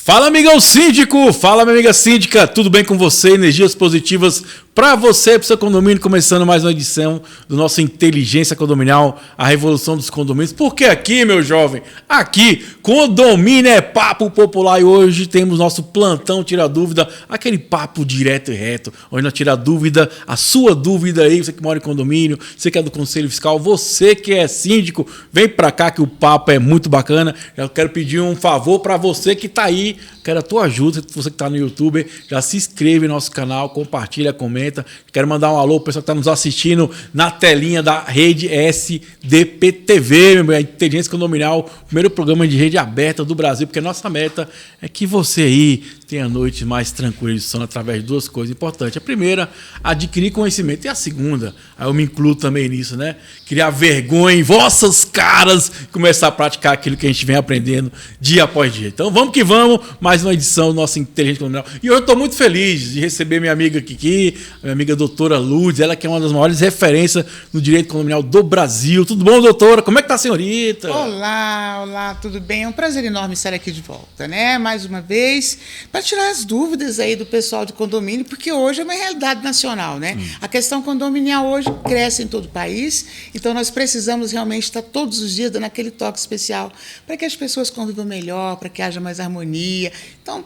Fala, amigão síndico! Fala, minha amiga síndica! Tudo bem com você? Energias positivas para você, para o seu condomínio, começando mais uma edição do nosso Inteligência Condominial, a revolução dos condomínios. Porque aqui, meu jovem, aqui, condomínio é papo popular e hoje temos nosso plantão Tira Dúvida, aquele papo direto e reto, onde nós tira dúvida, a sua dúvida aí, você que mora em condomínio, você que é do Conselho Fiscal, você que é síndico, vem para cá que o papo é muito bacana. Eu quero pedir um favor para você que está aí, quero a tua ajuda, você que está no YouTube, já se inscreve no nosso canal, compartilha, comenta. Quero mandar um alô para o pessoal que está nos assistindo na telinha da rede SDP-TV, a Inteligência Condominial, o primeiro programa de rede aberta do Brasil, porque a nossa meta é que você aí tenha noite mais tranquila de sono através de duas coisas importantes. A primeira, adquirir conhecimento. E a segunda, aí eu me incluo também nisso, né? Criar vergonha em vossas caras e começar a praticar aquilo que a gente vem aprendendo dia após dia. Então vamos que vamos, mais uma edição do nosso Inteligência Condominial. E hoje eu estou muito feliz de receber minha amiga Kiki, minha amiga doutora Lourdes, ela que é uma das maiores referências no direito condominial do Brasil. Tudo bom, doutora? Como é que tá a senhorita? Olá, tudo bem? É um prazer enorme estar aqui de volta, né? Mais uma vez, para tirar as dúvidas aí do pessoal de condomínio, porque hoje é uma realidade nacional, né? A questão condominial hoje cresce em todo o país, então nós precisamos realmente estar todos os dias dando aquele toque especial para que as pessoas convivam melhor, para que haja mais harmonia. Então,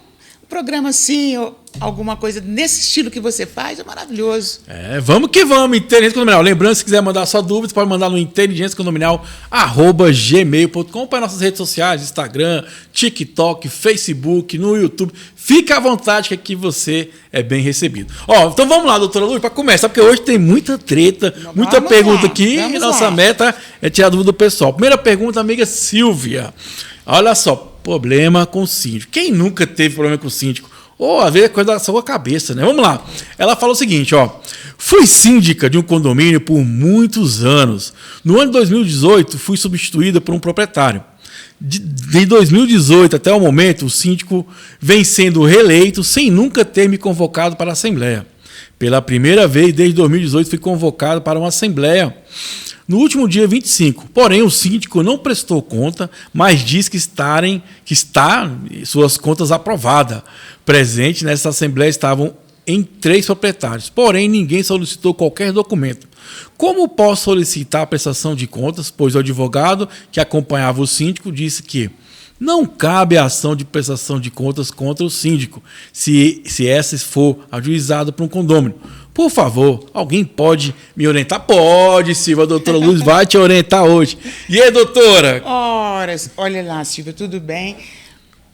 programa assim, ou alguma coisa nesse estilo que você faz, é maravilhoso. Vamos que vamos, Inteligência Condominial. Lembrando, se quiser mandar sua dúvida, você pode mandar no inteligenciacondominial@gmail.com, para nossas redes sociais, Instagram, TikTok, Facebook, no YouTube. Fica à vontade que aqui você é bem recebido. Então vamos lá, doutora Lourdes, para começar, porque hoje tem muita treta, muita pergunta aqui, e nossa meta é tirar a dúvida do pessoal. Primeira pergunta, amiga Silvia. Olha só, problema com o síndico. Quem nunca teve problema com o síndico? Ou às vezes é coisa da sua cabeça, né? Vamos lá. Ela fala o seguinte, fui síndica de um condomínio por muitos anos. No ano de 2018, fui substituída por um proprietário. De 2018 até o momento, o síndico vem sendo reeleito sem nunca ter me convocado para a Assembleia. Pela primeira vez desde 2018, fui convocado para uma Assembleia no último dia 25, porém o síndico não prestou conta, mas diz que está suas contas aprovadas. Presente nessa assembleia estavam em 3 proprietários, porém ninguém solicitou qualquer documento. Como posso solicitar a prestação de contas, pois o advogado que acompanhava o síndico disse que não cabe a ação de prestação de contas contra o síndico, se essa for ajuizada por um condômino. Por favor, alguém pode me orientar? Pode, Silvia, a doutora Luz vai te orientar hoje. E aí, doutora? Olha lá, Silvia, tudo bem?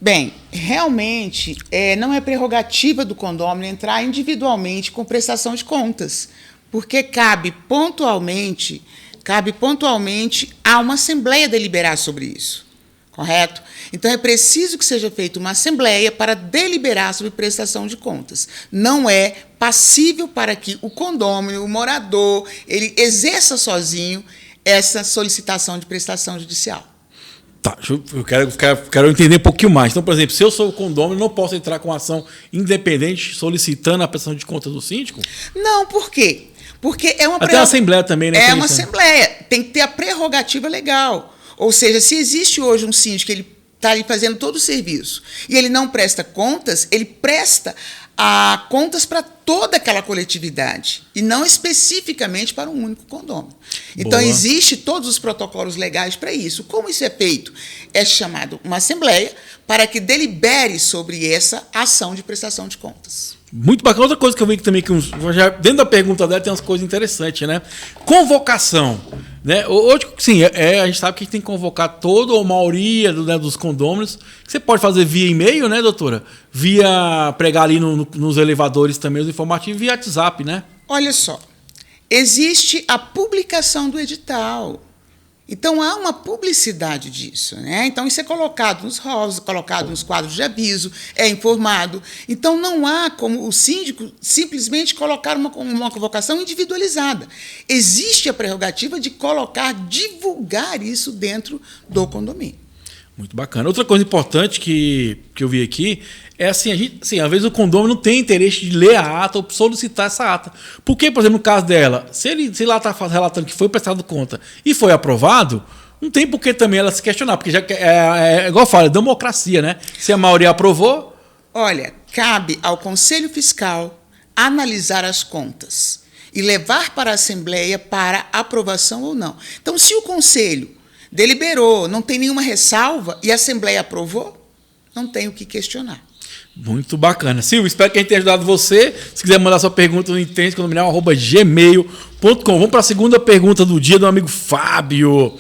Bem, realmente não é prerrogativa do condômino entrar individualmente com prestação de contas, porque cabe pontualmente a uma assembleia deliberar sobre isso. Correto? Então, é preciso que seja feita uma assembleia para deliberar sobre prestação de contas. Não é passível para que o condômino, o morador, ele exerça sozinho essa solicitação de prestação judicial. Tá, eu quero entender um pouquinho mais. Então, por exemplo, se eu sou o condômino, não posso entrar com ação independente solicitando a prestação de contas do síndico? Não, por quê? Porque é uma... Até a assembleia também, né? É uma assembleia. Tem que ter a prerrogativa legal. Ou seja, se existe hoje um síndico que ele está ali fazendo todo o serviço e ele não presta contas, ele presta contas para toda aquela coletividade e não especificamente para um único condômino. Então, existe todos os protocolos legais para isso. Como isso é feito? É chamado uma assembleia para que delibere sobre essa ação de prestação de contas. Muito bacana. Outra coisa que eu vi aqui também, dentro da pergunta dela tem umas coisas interessantes, né? Convocação. Né? Hoje, sim, a gente sabe que tem que convocar toda ou maioria dos condôminos. Você pode fazer via e-mail, né, doutora? Via pregar ali nos elevadores também os informativos, via WhatsApp, né? Olha só, existe a publicação do edital. Então, há uma publicidade disso, né? Então, isso é colocado nos halls, colocado nos quadros de aviso, é informado. Então, não há como o síndico simplesmente colocar uma convocação individualizada. Existe a prerrogativa de divulgar isso dentro do condomínio. Muito bacana. Outra coisa importante que eu vi aqui é assim, às vezes o condômino não tem interesse de ler a ata ou solicitar essa ata. Porque, por exemplo, no caso dela, se lá está relatando que foi prestado conta e foi aprovado, não tem por que também ela se questionar, porque já igual eu falo, é democracia, né? Se a maioria aprovou... Olha, cabe ao Conselho Fiscal analisar as contas e levar para a Assembleia para aprovação ou não. Então, se o Conselho deliberou, não tem nenhuma ressalva e a Assembleia aprovou, não tem o que questionar. Muito bacana. Silvio, espero que a gente tenha ajudado você. Se quiser mandar sua pergunta no intenscondominial@gmail.com. Vamos para a segunda pergunta do dia do amigo Fábio.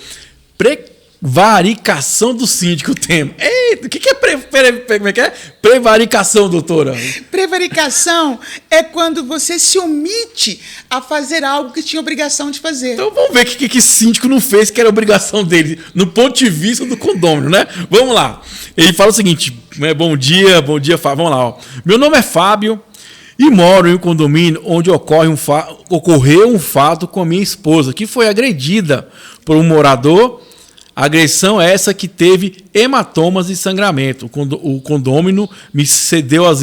Prevaricação do síndico, o tema. Eita, o que é prevaricação, doutora? Prevaricação é quando você se omite a fazer algo que tinha obrigação de fazer. Então vamos ver o que síndico não fez, que era obrigação dele, no ponto de vista do condômino, né? Vamos lá. Ele fala o seguinte: bom dia, Fábio. Vamos lá. Ó. Meu nome é Fábio e moro em um condomínio onde ocorreu um fato com a minha esposa, que foi agredida por um morador. Agressão essa que teve hematomas e sangramento. O condomínio me cedeu as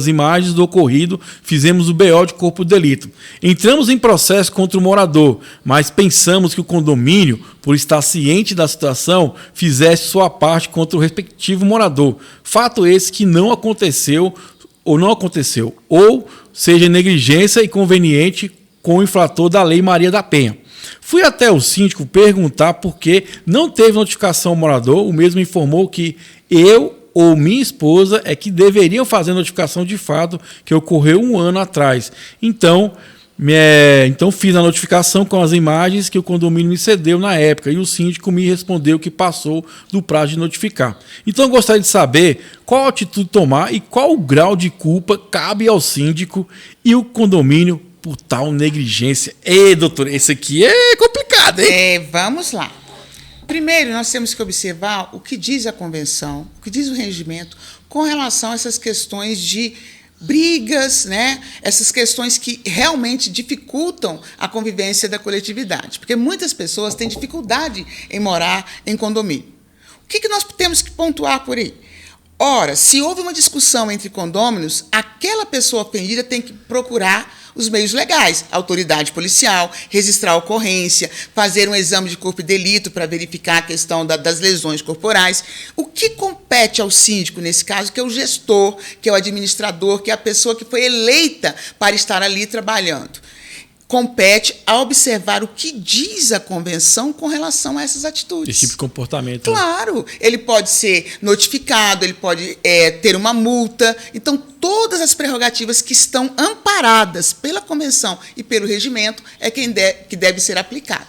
imagens do ocorrido, fizemos o BO de corpo de delito. Entramos em processo contra o morador, mas pensamos que o condomínio, por estar ciente da situação, fizesse sua parte contra o respectivo morador. Fato esse que não aconteceu, ou seja, negligência inconveniente com o infrator da Lei Maria da Penha. Fui até o síndico perguntar por que não teve notificação ao morador. O mesmo informou que eu ou minha esposa é que deveriam fazer notificação de fato, que ocorreu 1 ano atrás. Então fiz a notificação com as imagens que o condomínio me cedeu na época e o síndico me respondeu que passou do prazo de notificar. Então eu gostaria de saber qual atitude tomar e qual o grau de culpa cabe ao síndico e o condomínio por tal negligência. Doutor, esse aqui é complicado, hein? Vamos lá. Primeiro, nós temos que observar o que diz a convenção, o que diz o regimento, com relação a essas questões de brigas, né? Essas questões que realmente dificultam a convivência da coletividade. Porque muitas pessoas têm dificuldade em morar em condomínio. O que nós temos que pontuar por aí? Ora, se houve uma discussão entre condôminos, aquela pessoa ofendida tem que procurar os meios legais, autoridade policial, registrar a ocorrência, fazer um exame de corpo de delito para verificar a questão das lesões corporais. O que compete ao síndico, nesse caso, que é o gestor, que é o administrador, que é a pessoa que foi eleita para estar ali trabalhando? Compete a observar o que diz a convenção com relação a essas atitudes. Esse tipo de comportamento. Claro, ele pode ser notificado, ele pode ter uma multa. Então, todas as prerrogativas que estão amparadas pela convenção e pelo regimento é que deve ser aplicada.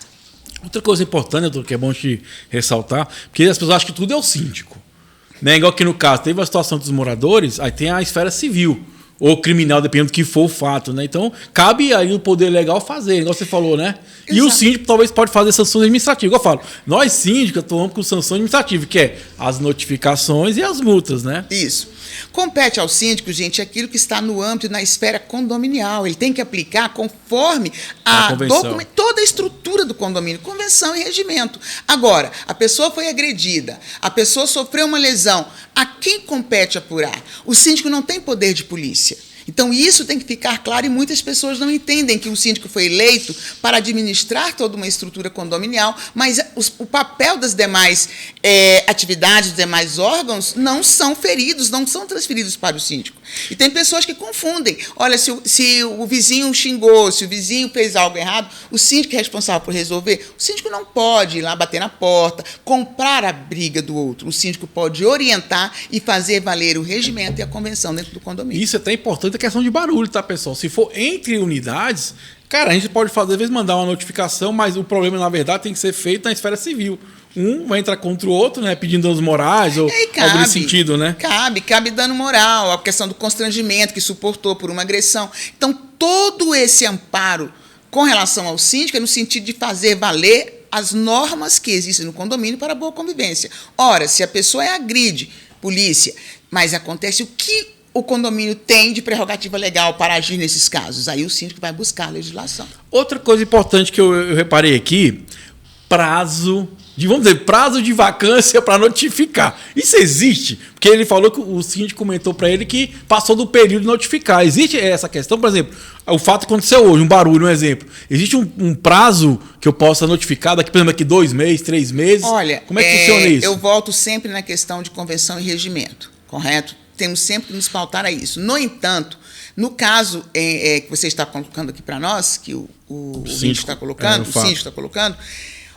Outra coisa importante, doutor, que é bom te ressaltar, porque as pessoas acham que tudo é o síndico. Né? Igual que no caso, teve a situação dos moradores, aí tem a esfera civil. Ou criminal, dependendo do que for o fato, né? Então, cabe aí o poder legal fazer, igual você falou, né? Exato. E o síndico talvez pode fazer sanções administrativas. Igual eu falo, nós síndicos atuamos com sanções administrativas, que é as notificações e as multas, né? Isso. Compete ao síndico, gente, aquilo que está no âmbito e na esfera condominial. Ele tem que aplicar conforme toda a estrutura do condomínio, convenção e regimento. Agora, a pessoa foi agredida, a pessoa sofreu uma lesão. A quem compete apurar? O síndico não tem poder de polícia. Então, isso tem que ficar claro e muitas pessoas não entendem que o síndico foi eleito para administrar toda uma estrutura condominial, mas o papel das demais atividades, dos demais órgãos, não são feridos, não são transferidos para o síndico. E tem pessoas que confundem. Olha, se o vizinho xingou, se o vizinho fez algo errado, o síndico é responsável por resolver. O síndico não pode ir lá bater na porta, comprar a briga do outro. O síndico pode orientar e fazer valer o regimento e a convenção dentro do condomínio. Isso é até importante, a questão de barulho, tá, pessoal? Se for entre unidades, cara, a gente pode fazer, às vezes, mandar uma notificação, mas o problema, na verdade, tem que ser feito na esfera civil. Um vai entrar contra o outro, né, pedindo danos morais ou algo nesse sentido, né? Cabe dano moral, a questão do constrangimento que suportou por uma agressão. Então, todo esse amparo com relação ao síndico é no sentido de fazer valer as normas que existem no condomínio para a boa convivência. Ora, se a pessoa agride, polícia, mas acontece o que o condomínio tem de prerrogativa legal para agir nesses casos? Aí o síndico vai buscar a legislação. Outra coisa importante que eu reparei aqui, prazo vamos dizer, prazo de vacância para notificar. Isso existe? Porque ele falou que o síndico comentou para ele que passou do período de notificar. Existe essa questão, por exemplo, o fato aconteceu hoje, um barulho, um exemplo. Existe um prazo que eu possa notificar daqui, por exemplo, daqui 2 meses, 3 meses? Olha, como é que funciona isso? Eu volto sempre na questão de convenção e regimento, correto? Temos sempre que nos pautar a isso. No entanto, no caso que você está colocando aqui para nós, que o síndico está colocando, o síndico está colocando,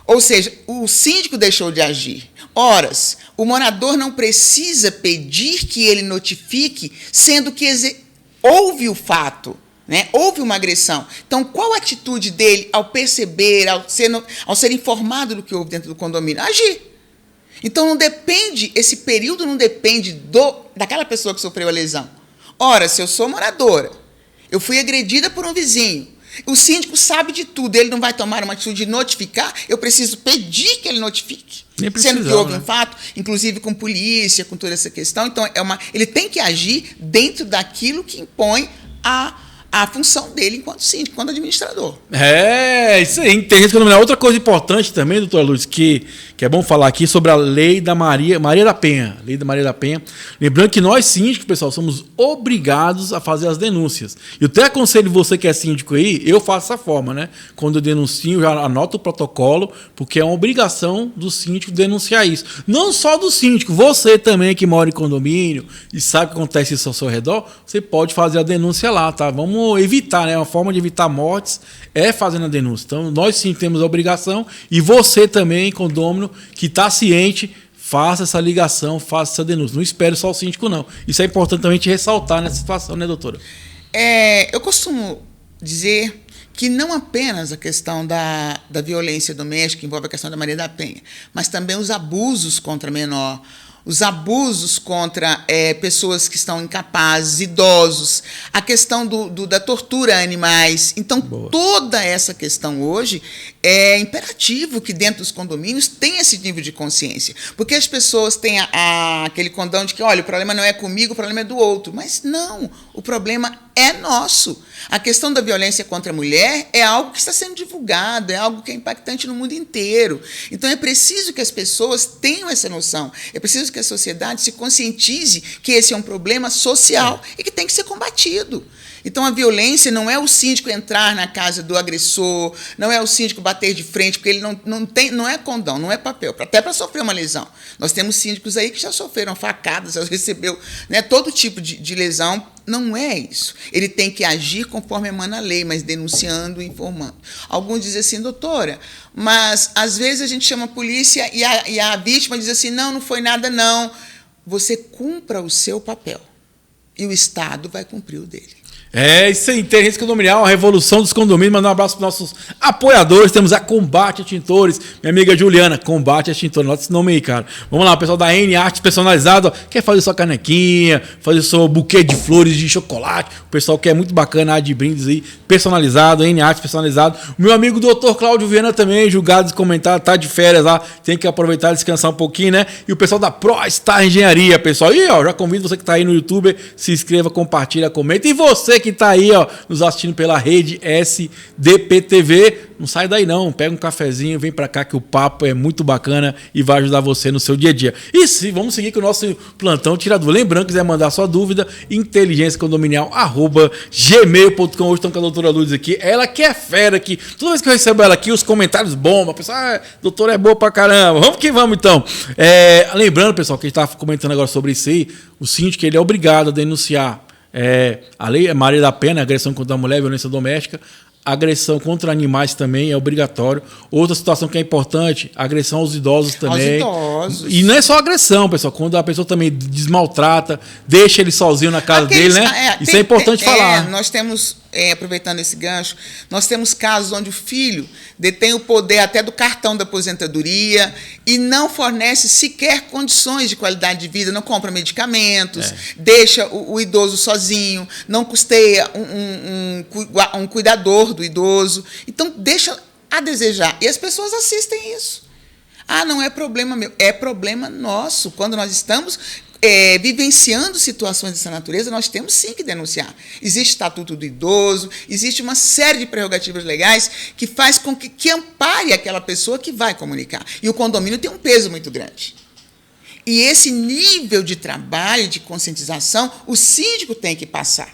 ou seja, o síndico deixou de agir. Horas, o morador não precisa pedir que ele notifique, sendo que houve o fato, né? Houve uma agressão. Então, qual a atitude dele ao perceber, ao ser informado do que houve dentro do condomínio? Agir. Então, não depende, esse período não depende daquela pessoa que sofreu a lesão. Ora, se eu sou moradora, eu fui agredida por um vizinho, o síndico sabe de tudo, ele não vai tomar uma atitude de notificar, eu preciso pedir que ele notifique. Sendo que houve um fato, inclusive com polícia, com toda essa questão. Então, ele tem que agir dentro daquilo que impõe a função dele enquanto síndico, enquanto administrador. Isso aí. Tem outra coisa importante também, doutora Lourdes, que é bom falar aqui sobre a lei da Maria da Penha. Lei da Maria da Penha. Lembrando que nós, síndicos, pessoal, somos obrigados a fazer as denúncias. Eu até aconselho você que é síndico aí, eu faço dessa forma, né? Quando eu denuncio, já anoto o protocolo, porque é uma obrigação do síndico denunciar isso. Não só do síndico, você também que mora em condomínio e sabe que acontece isso ao seu redor, você pode fazer a denúncia lá, tá? Vamos evitar, né? Uma forma de evitar mortes é fazendo a denúncia. Então, nós sim temos a obrigação e você também, condômino, que está ciente, faça essa ligação, faça essa denúncia. Não espere só o síndico, não. Isso é importante também te ressaltar nessa situação, né, doutora? Eu costumo dizer que não apenas a questão da violência doméstica envolve a questão da Maria da Penha, mas também os abusos contra menor, os abusos contra pessoas que estão incapazes, idosos, a questão da tortura a animais. Então, toda essa questão hoje é imperativo que dentro dos condomínios tenha esse nível de consciência. Porque as pessoas têm aquele condão de que, olha, o problema não é comigo, o problema é do outro. Mas não, o problema é nosso. A questão da violência contra a mulher é algo que está sendo divulgado, é algo que é impactante no mundo inteiro. Então, é preciso que as pessoas tenham essa noção. É preciso que a sociedade se conscientize que esse é um problema social e que tem que ser combatido. Então, a violência não é o síndico entrar na casa do agressor, não é o síndico bater de frente, porque ele não é condão, não é papel, até para sofrer uma lesão. Nós temos síndicos aí que já sofreram facadas, já recebeu, né, todo tipo de lesão. Não é isso. Ele tem que agir conforme emana a lei, mas denunciando e informando. Alguns dizem assim, doutora, mas às vezes a gente chama a polícia e a vítima diz assim, não foi nada, não. Você cumpra o seu papel e o Estado vai cumprir o dele. Isso aí, Inteligência Condominial, a revolução dos condomínios. Mandar um abraço para os nossos apoiadores. Temos a Combate Extintores, minha amiga Juliana, Combate Extintores. Nota esse nome aí, cara. Vamos lá, o pessoal da N Arte Personalizado, quer fazer sua canequinha, fazer seu buquê de flores, de chocolate. O pessoal quer muito bacana, de brindes aí, personalizado, N Arte Personalizado. O meu amigo Dr. Cláudio Viana também, julgado e comentado, tá de férias lá, tem que aproveitar e descansar um pouquinho, né? E o pessoal da ProStar Engenharia, pessoal. E ó, já convido você que tá aí no YouTube, se inscreva, compartilha, comenta. E você que está aí, ó, nos assistindo pela rede SDPTV, não sai daí não, pega um cafezinho, vem para cá que o papo é muito bacana e vai ajudar você no seu dia a dia. E vamos seguir com o nosso plantão tirador. Lembrando, quiser mandar sua dúvida, inteligenciacondominial@gmail.com. Hoje estamos com a doutora Lourdes aqui, ela que é fera aqui. Toda vez que eu recebo ela aqui, os comentários bombam, a pessoa, doutora é boa pra caramba. Vamos que vamos então. Lembrando, pessoal, que a gente estava comentando agora sobre isso aí, o síndico ele é obrigado a denunciar a lei Maria da Penha, agressão contra a mulher, violência doméstica, agressão contra animais também é obrigatório. Outra situação que é importante, agressão aos idosos também. Aos idosos. E não é só agressão, pessoal, quando a pessoa também desmaltrata, deixa ele sozinho na casa dele, né? Isso é importante falar. Nós temos, aproveitando esse gancho, nós temos casos onde o filho detém o poder até do cartão da aposentadoria e não fornece sequer condições de qualidade de vida, não compra medicamentos, deixa o idoso sozinho, não custeia um cuidador do idoso. Então, deixa a desejar. E as pessoas assistem isso. Não é problema meu, é problema nosso. Quando nós estamos vivenciando situações dessa natureza, nós temos sim que denunciar. Existe Estatuto do Idoso, existe uma série de prerrogativas legais que faz com que ampare aquela pessoa que vai comunicar. E o condomínio tem um peso muito grande. E esse nível de trabalho, de conscientização, o síndico tem que passar.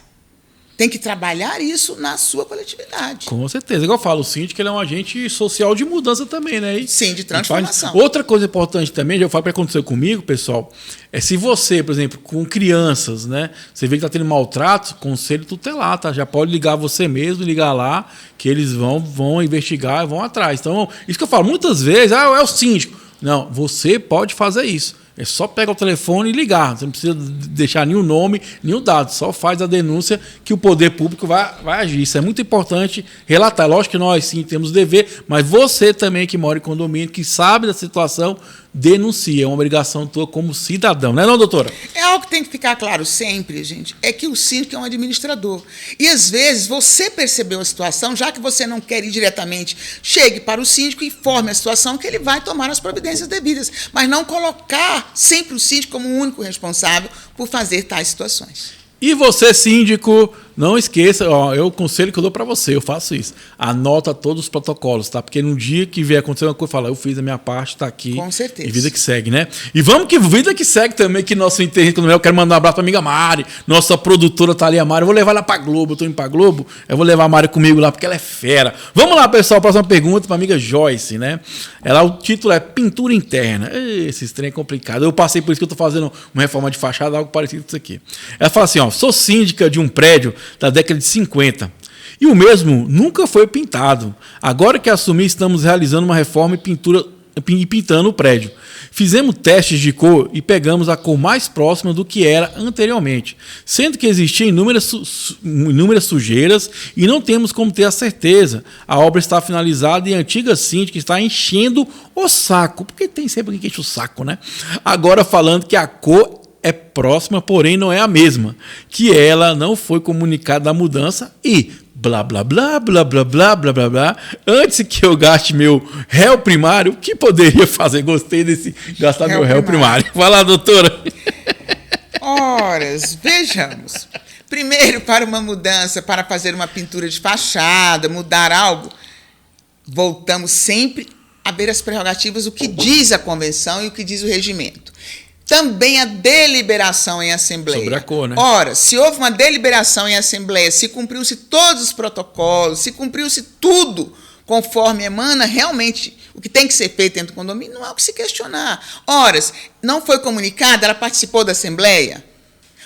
Tem que trabalhar isso na sua coletividade. Com certeza. Igual eu falo, o síndico ele é um agente social de mudança também, né? Sim, de transformação. Outra coisa importante também, já falo que aconteceu comigo, pessoal, é se você, por exemplo, com crianças, né? Você vê que está tendo maltrato, conselho tutelar, tá? Já pode ligar você mesmo, ligar lá, que eles vão investigar e vão atrás. Então, isso que eu falo, muitas vezes, é o síndico. Não, você pode fazer isso. É só pegar o telefone e ligar. Você não precisa deixar nenhum nome, nenhum dado. Só faz a denúncia que o poder público vai agir. Isso é muito importante relatar. Lógico que nós sim temos dever, mas você também que mora em condomínio, que sabe da situação, denuncia. É uma obrigação tua como cidadão. Não é não, doutora? É algo que tem que ficar claro sempre, gente. É que o síndico é um administrador. E, às vezes, você percebeu a situação, já que você não quer ir diretamente, chegue para o síndico e informe a situação que ele vai tomar as providências devidas. Mas não colocar sempre o síndico como o único responsável por fazer tais situações. E você, síndico, não esqueça, eu o conselho que eu dou para você, eu faço isso. Anota todos os protocolos, tá? Porque no dia que vier acontecer uma coisa, fala, eu fiz a minha parte, tá aqui. Com certeza. E vida que segue, né? E vamos que vida que segue também, que nosso interesse, eu quero mandar um abraço pra amiga Mari, nossa produtora tá ali, a Mari. Eu vou levar ela pra Globo, eu tô indo pra Globo, eu vou levar a Mari comigo lá, porque ela é fera. Vamos lá, pessoal, próxima pergunta pra amiga Joyce, né? O título é Pintura Interna. Esse trem é complicado. Eu passei por isso que eu tô fazendo uma reforma de fachada, algo parecido com isso aqui. Ela fala assim, sou síndica de um prédio da década de 50 e o mesmo nunca foi pintado. Agora que assumi, estamos realizando uma reforma e pintando o prédio. Fizemos testes de cor e pegamos a cor mais próxima do que era anteriormente, sendo que existiam inúmeras sujeiras e não temos como ter a certeza. A obra está finalizada e a antiga síndica está enchendo o saco, porque tem sempre alguém que enche o saco, né? Agora falando que a cor é próxima, porém não é a mesma, que ela não foi comunicada da mudança e blá, blá, blá, blá, blá, blá, blá, blá, blá. Antes que eu gaste meu réu primário, o que poderia fazer? Gostei desse gastar meu réu primário. Vai lá, doutora. Ora, vejamos. Primeiro, para uma mudança, para fazer uma pintura de fachada, mudar algo, voltamos sempre a ver as prerrogativas, o que diz a convenção e o que diz o regimento. Também a deliberação em assembleia. Sobre a cor, né? Ora, se houve uma deliberação em assembleia, se cumpriu-se todos os protocolos, se cumpriu-se tudo conforme emana realmente o que tem que ser feito dentro do condomínio, não há o que se questionar. Ora, não foi comunicada, ela participou da assembleia?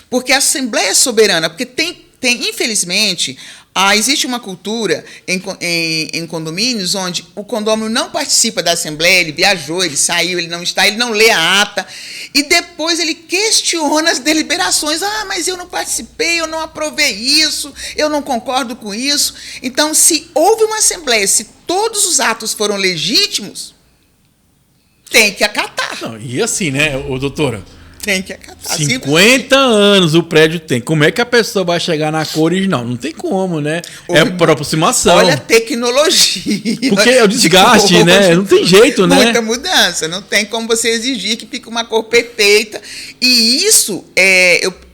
Porque a assembleia é soberana, porque tem infelizmente, existe uma cultura em condomínios onde o condômino não participa da assembleia, ele viajou, ele saiu, ele não está, ele não lê a ata, e depois ele questiona as deliberações. Mas eu não participei, eu não aprovei isso, eu não concordo com isso. Então, se houve uma assembleia, se todos os atos foram legítimos, tem que acatar. Não, e assim, né, doutora? Tem que acatar. 50 anos o prédio tem. Como é que a pessoa vai chegar na cor original? Não tem como, né? É por aproximação. Olha a tecnologia. Porque é o desgaste, né? Não tem jeito, né? Muita mudança. Não tem como você exigir que fique uma cor perfeita. E isso,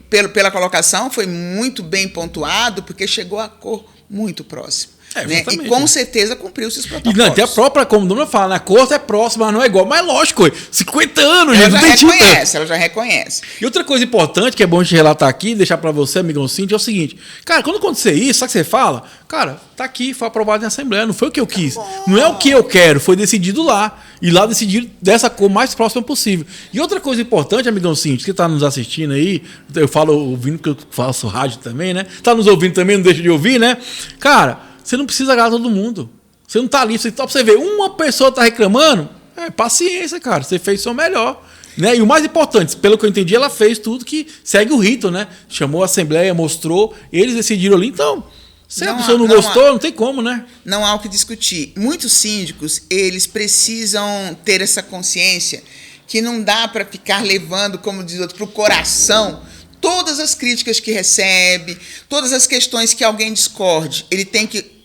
pela colocação, foi muito bem pontuado, porque chegou a cor muito próxima. Né? E com certeza cumpriu seus protocolos. E até a própria condomínio fala, na cor é próxima, mas não é igual. Mas lógico, 50 anos, ela já reconhece. E outra coisa importante que é bom te relatar aqui, deixar para você, amigão Cintia, é o seguinte. Cara, quando acontecer isso, sabe o que você fala? Cara, tá aqui, foi aprovado em assembleia, não foi o que eu quis. Não é o que eu quero, foi decidido lá. E lá decidiram dessa cor mais próxima possível. E outra coisa importante, amigão Cintia, que tá nos assistindo aí, eu falo ouvindo, porque eu faço rádio também, né? Tá nos ouvindo também, não deixa de ouvir, né? Cara, você não precisa agradar todo mundo. Você não está ali, pra você ver, uma pessoa está reclamando, paciência, cara, você fez o seu melhor. Né? E o mais importante, pelo que eu entendi, ela fez tudo que segue o rito, né? Chamou a assembleia, mostrou, eles decidiram ali, então, se a pessoa não gostou, não tem como, né? Não há o que discutir. Muitos síndicos, eles precisam ter essa consciência que não dá para ficar levando, como diz outro, para o coração todas as críticas que recebe, todas as questões que alguém discorde. Ele tem que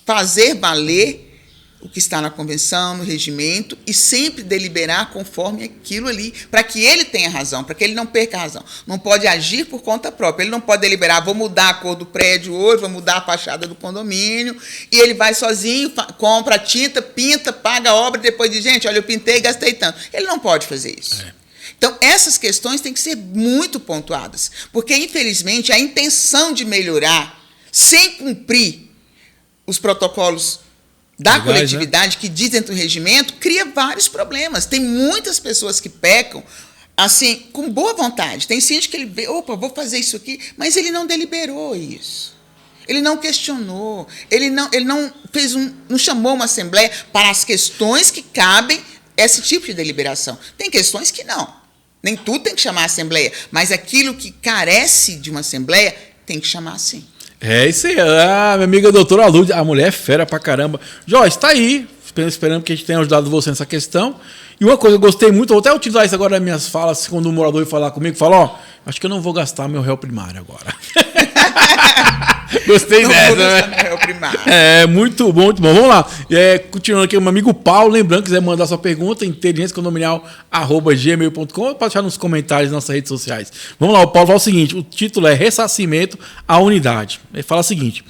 fazer valer o que está na convenção, no regimento, e sempre deliberar conforme aquilo ali, para que ele tenha razão, para que ele não perca a razão. Não pode agir por conta própria. Ele não pode deliberar, vou mudar a cor do prédio hoje, vou mudar a fachada do condomínio, e ele vai sozinho, compra tinta, pinta, paga a obra, e depois diz, gente, olha, eu pintei e gastei tanto. Ele não pode fazer isso. Então, essas questões têm que ser muito pontuadas, porque, infelizmente, a intenção de melhorar, sem cumprir os protocolos da legais, coletividade, né? Que diz dentro do regimento, cria vários problemas. Tem muitas pessoas que pecam, assim, com boa vontade. Tem síndico que ele vê, opa, vou fazer isso aqui, mas ele não deliberou isso. Ele não questionou, ele não não chamou uma assembleia para as questões que cabem esse tipo de deliberação. Tem questões que não. Nem tudo tem que chamar a assembleia, mas aquilo que carece de uma assembleia tem que chamar sim. É isso aí. Minha amiga doutora Lourdes, a mulher é fera pra caramba. Joyce, tá aí, esperando que a gente tenha ajudado você nessa questão. E uma coisa que eu gostei muito, eu vou até utilizar isso agora nas minhas falas, quando o morador falar comigo, fala, acho que eu não vou gastar meu réu primário agora. Gostei não dessa, né? Muito bom, muito bom. Vamos lá. Continuando aqui, o meu amigo Paulo, lembrando, quiser mandar sua pergunta, inteligenciacondominial@gmail.com, pode deixar nos comentários nas nossas redes sociais. Vamos lá, o Paulo fala o seguinte, o título é Ressarcimento à Unidade. Ele fala o seguinte,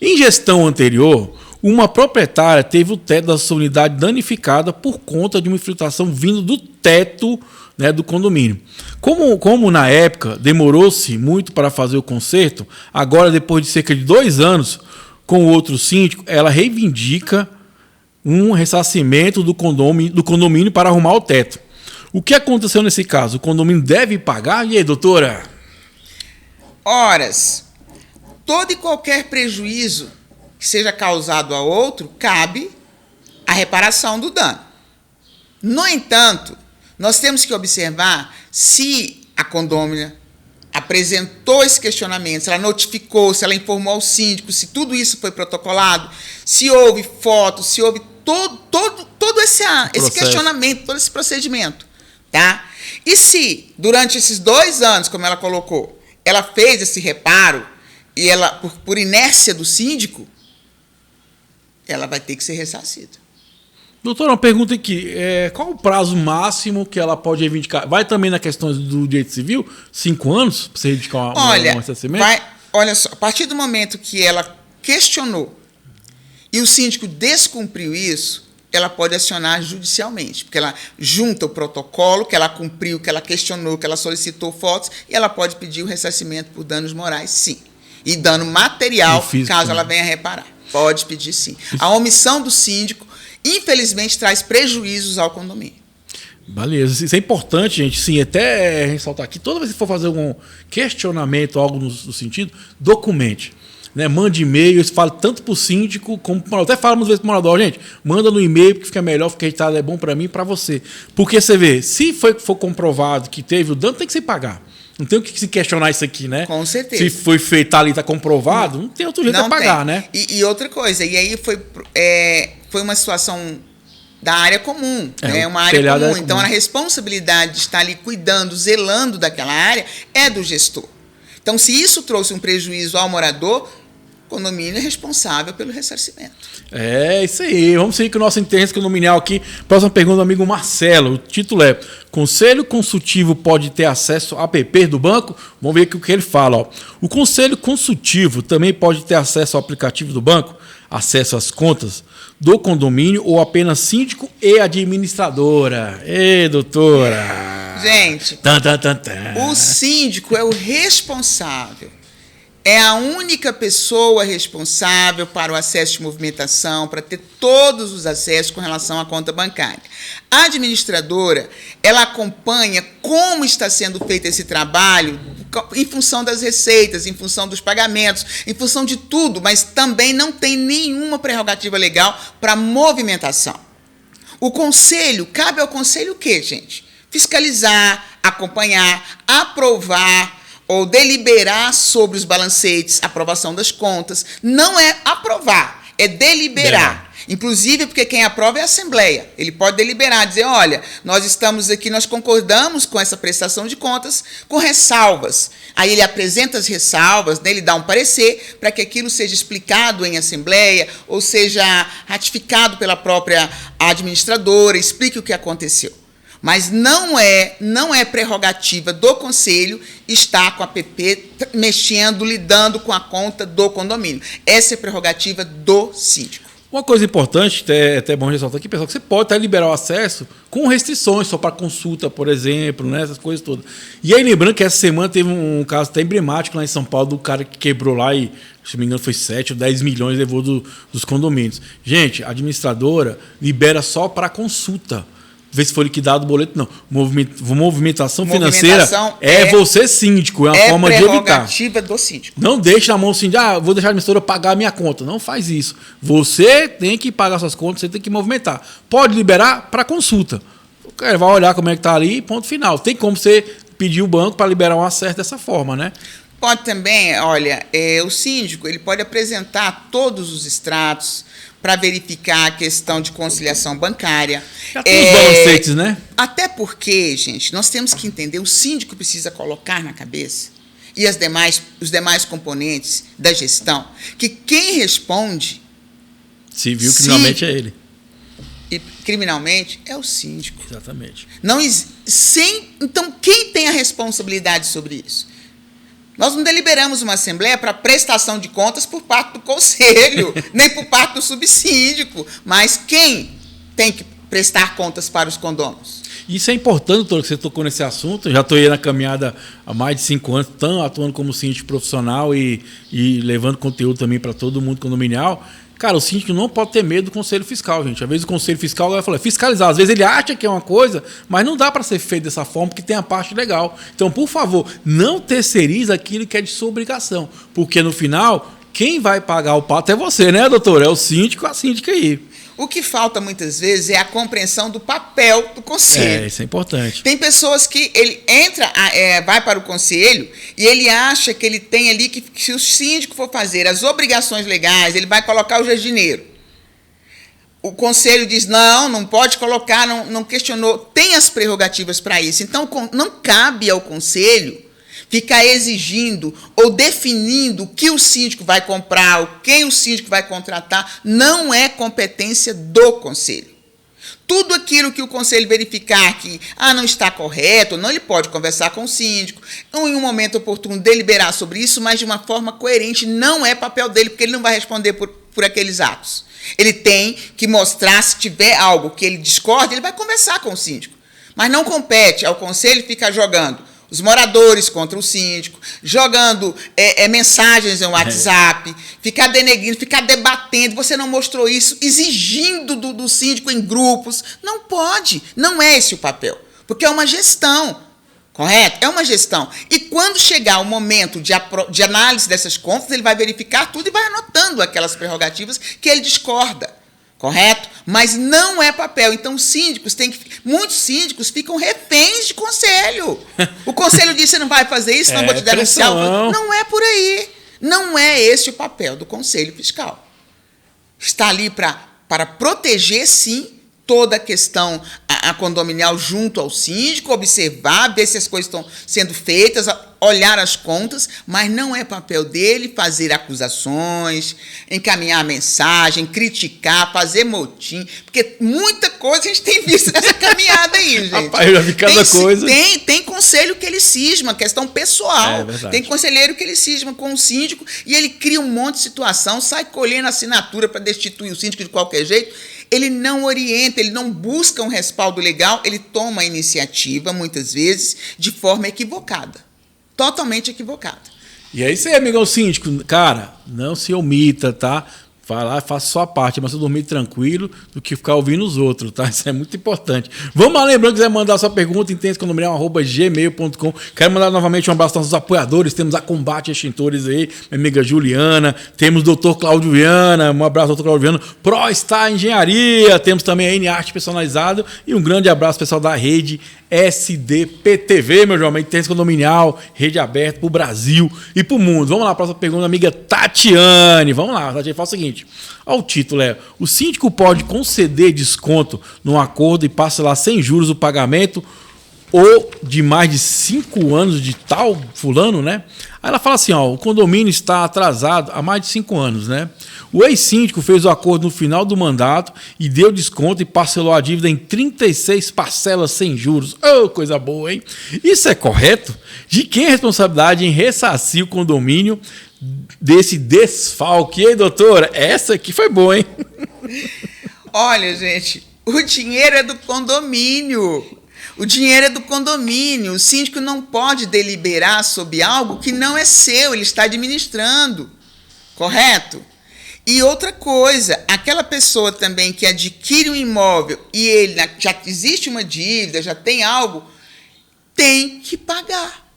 em gestão anterior, uma proprietária teve o teto da sua unidade danificada por conta de uma infiltração vindo do teto, né, do condomínio. Como na época demorou-se muito para fazer o conserto, agora, depois de cerca de 2 anos, com o outro síndico, ela reivindica um ressarcimento do condomínio para arrumar o teto. O que aconteceu nesse caso? O condomínio deve pagar? E aí, doutora? Horas. Todo e qualquer prejuízo que seja causado a outro, cabe a reparação do dano. No entanto, nós temos que observar se a condômina apresentou esse questionamento, se ela notificou, se ela informou ao síndico, se tudo isso foi protocolado, se houve fotos, se houve todo esse questionamento, todo esse procedimento. Tá? E se, durante esses 2 anos, como ela colocou, ela fez esse reparo, e ela, por inércia do síndico, ela vai ter que ser ressarcida. Doutora, uma pergunta aqui. Qual o prazo máximo que ela pode reivindicar? Vai também na questão do direito civil? 5 anos para você reivindicar um ressarcimento? Olha só, a partir do momento que ela questionou e o síndico descumpriu isso, ela pode acionar judicialmente, porque ela junta o protocolo, que ela cumpriu, que ela questionou, que ela solicitou fotos, e ela pode pedir o ressarcimento por danos morais, sim. E dano material, caso ela venha reparar. Pode pedir, sim. A omissão do síndico, infelizmente, traz prejuízos ao condomínio. Beleza. Isso é importante, gente. Sim, até ressaltar aqui, toda vez que for fazer algum questionamento, algo no sentido, documente. Né? Mande e-mail, fala tanto para o síndico como para o morador. Até fala muitas vezes para o morador, gente, manda no e-mail, porque fica melhor, fica editado, é bom para mim e para você. Porque você vê, se for comprovado que teve o dano, tem que se pagar. Não tem o que se questionar isso aqui, né? Com certeza. Se foi feito ali, está comprovado, não tem outro jeito de pagar, né? E outra coisa, e aí foi uma situação da área comum, né? Uma área comum. Então, a responsabilidade de estar ali cuidando, zelando daquela área é do gestor. Então, se isso trouxe um prejuízo ao morador, o condomínio é responsável pelo ressarcimento. É isso aí. Vamos seguir com o nosso interesse condominial aqui. Próxima pergunta do amigo Marcelo. O título é: Conselho Consultivo pode ter acesso a app do banco? Vamos ver aqui o que ele fala. Ó. O Conselho Consultivo também pode ter acesso ao aplicativo do banco? Acesso às contas do condomínio ou apenas síndico e administradora? Ei, doutora! Gente, o síndico é o responsável. É a única pessoa responsável para o acesso de movimentação, para ter todos os acessos com relação à conta bancária. A administradora, ela acompanha como está sendo feito esse trabalho em função das receitas, em função dos pagamentos, em função de tudo, mas também não tem nenhuma prerrogativa legal para movimentação. O conselho, cabe ao conselho o quê, gente? Fiscalizar, acompanhar, aprovar, ou deliberar sobre os balancetes, aprovação das contas. Não é aprovar, é deliberar. Inclusive porque quem aprova é a Assembleia. Ele pode deliberar, dizer, olha, nós estamos aqui, nós concordamos com essa prestação de contas com ressalvas. Aí ele apresenta as ressalvas, né, ele dá um parecer para que aquilo seja explicado em Assembleia ou seja ratificado pela própria administradora, explique o que aconteceu. Mas não é prerrogativa do Conselho estar com a PP mexendo, lidando com a conta do condomínio. Essa é prerrogativa do síndico. Uma coisa importante, até bom ressaltar aqui, pessoal, que você pode até liberar o acesso com restrições, só para consulta, por exemplo, né, essas coisas todas. E aí, lembrando que essa semana teve um caso até emblemático lá em São Paulo, do cara que quebrou lá e, se não me engano, foi 7 ou 10 milhões levou dos condomínios. Gente, a administradora libera só para consulta. Ver se foi liquidado o boleto, não. Movimentação financeira é você síndico, é uma forma de evitar. É prerrogativa do síndico. Não deixe na mão do síndico, vou deixar a administradora pagar a minha conta. Não faz isso. Você tem que pagar suas contas, você tem que movimentar. Pode liberar para consulta. O cara vai olhar como é que está ali e ponto final. Tem como você pedir o banco para liberar um acesso dessa forma, né? Pode também, olha, o síndico ele pode apresentar todos os extratos para verificar a questão de conciliação bancária. Já tem os balancetes, né? Até porque, gente, nós temos que entender, o síndico precisa colocar na cabeça, e os demais componentes da gestão, que quem responde... Civil, criminalmente é ele. E criminalmente é o síndico. Exatamente. Então, quem tem a responsabilidade sobre isso? Nós não deliberamos uma assembleia para prestação de contas por parte do conselho, nem por parte do subsíndico, mas quem tem que prestar contas para os condôminos? Isso é importante, doutor, que você tocou nesse assunto. Eu já estou aí na caminhada há mais de 5 anos, atuando como síndico profissional e levando conteúdo também para todo mundo condominial. Cara, o síndico não pode ter medo do conselho fiscal, gente. Às vezes o conselho fiscal vai falar, fiscalizar. Às vezes ele acha que é uma coisa, mas não dá para ser feito dessa forma, porque tem a parte legal. Então, por favor, não terceirize aquilo que é de sua obrigação. Porque no final, quem vai pagar o pato é você, né, doutor? É o síndico, a síndica aí. O que falta muitas vezes é a compreensão do papel do conselho. Isso é importante. Tem pessoas que ele entra, vai para o conselho e ele acha que ele tem ali que se o síndico for fazer as obrigações legais, ele vai colocar o jardineiro. O conselho diz, não pode colocar, não questionou, tem as prerrogativas para isso. Então, não cabe ao conselho ficar exigindo ou definindo o que o síndico vai comprar, quem o síndico vai contratar, não é competência do conselho. Tudo aquilo que o conselho verificar que não está correto, não, ele pode conversar com o síndico, ou em um momento oportuno deliberar sobre isso, mas de uma forma coerente, não é papel dele, porque ele não vai responder por aqueles atos. Ele tem que mostrar, se tiver algo que ele discorde, ele vai conversar com o síndico. Mas não compete ao conselho ficar jogando os moradores contra o síndico, jogando mensagens no WhatsApp, ficar denegrindo, ficar debatendo, você não mostrou isso, exigindo do síndico em grupos. Não pode, não é esse o papel, porque é uma gestão, correto? É uma gestão. E quando chegar o momento de análise dessas contas, ele vai verificar tudo e vai anotando aquelas prerrogativas que ele discorda. Correto? Mas não é papel. Então, muitos síndicos ficam reféns de conselho. O conselho diz, você não vai fazer isso, não vou te denunciar. Não é por aí. Não é esse o papel do conselho fiscal. Está ali para proteger, sim, toda a questão a condominial junto ao síndico, observar, ver se as coisas estão sendo feitas, olhar as contas, mas não é papel dele fazer acusações, encaminhar mensagem, criticar, fazer motim, porque muita coisa a gente tem visto nessa caminhada aí, gente. Rapaz, eu já vi cada coisa. Tem conselho que ele cisma, questão pessoal. Tem conselheiro que ele cisma com o síndico e ele cria um monte de situação, sai colhendo assinatura para destituir o síndico de qualquer jeito. Ele não orienta, ele não busca um respaldo legal, ele toma a iniciativa, muitas vezes, de forma equivocada. Totalmente equivocada. E é isso aí, amigão síndico. Cara, não se omita, tá? Vai lá e faça a sua parte, mas você dormir tranquilo do que ficar ouvindo os outros, tá? Isso é muito importante. Vamos lá, lembrando que quiser mandar sua pergunta, intenscondominial@gmail.com. Quero mandar novamente um abraço aos nossos apoiadores. Temos a Combate Extintores aí, minha amiga Juliana. Temos o Dr. Cláudio Viana. Um abraço, Dr. Cláudio Viana. ProStar Engenharia. Temos também a N-Arte Personalizado. E um grande abraço, pessoal da rede SDPTV, meu jovem, Intenso Condominial, rede aberta para o Brasil e para o mundo. Vamos lá, próxima pergunta, amiga Tatiane. Vamos lá, Tatiane, fala o seguinte. seguinte. O título é: o síndico pode conceder desconto no acordo e parcelar sem juros o pagamento ou de mais de 5 anos de tal fulano, né? Aí ela fala assim, o condomínio está atrasado há mais de 5 anos, né? O ex-síndico fez o acordo no final do mandato e deu desconto e parcelou a dívida em 36 parcelas sem juros. Coisa boa, hein? Isso é correto? De quem é a responsabilidade em ressarcir o condomínio desse desfalque? E aí, doutora? Essa aqui foi boa, hein? Olha, gente, o dinheiro é do condomínio. O dinheiro é do condomínio. O síndico não pode deliberar sobre algo que não é seu, ele está administrando. Correto? E outra coisa, aquela pessoa também que adquire um imóvel e ele já existe uma dívida, já tem algo, tem que pagar.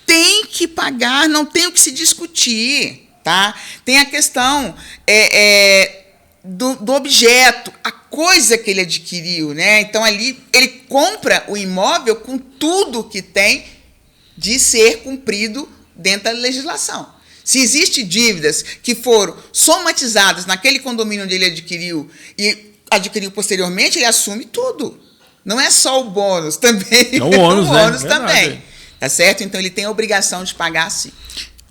Tem que pagar, não tem o que se discutir. Tá? Tem a questão do objeto, a coisa que ele adquiriu, né? Então, ali, ele compra o imóvel com tudo que tem de ser cumprido dentro da legislação. Se existem dívidas que foram somatizadas naquele condomínio onde ele adquiriu e adquiriu posteriormente, ele assume tudo. Não é só o bônus, também. É o ônus, o ônus também. Verdade. Tá certo? Então, ele tem a obrigação de pagar, sim.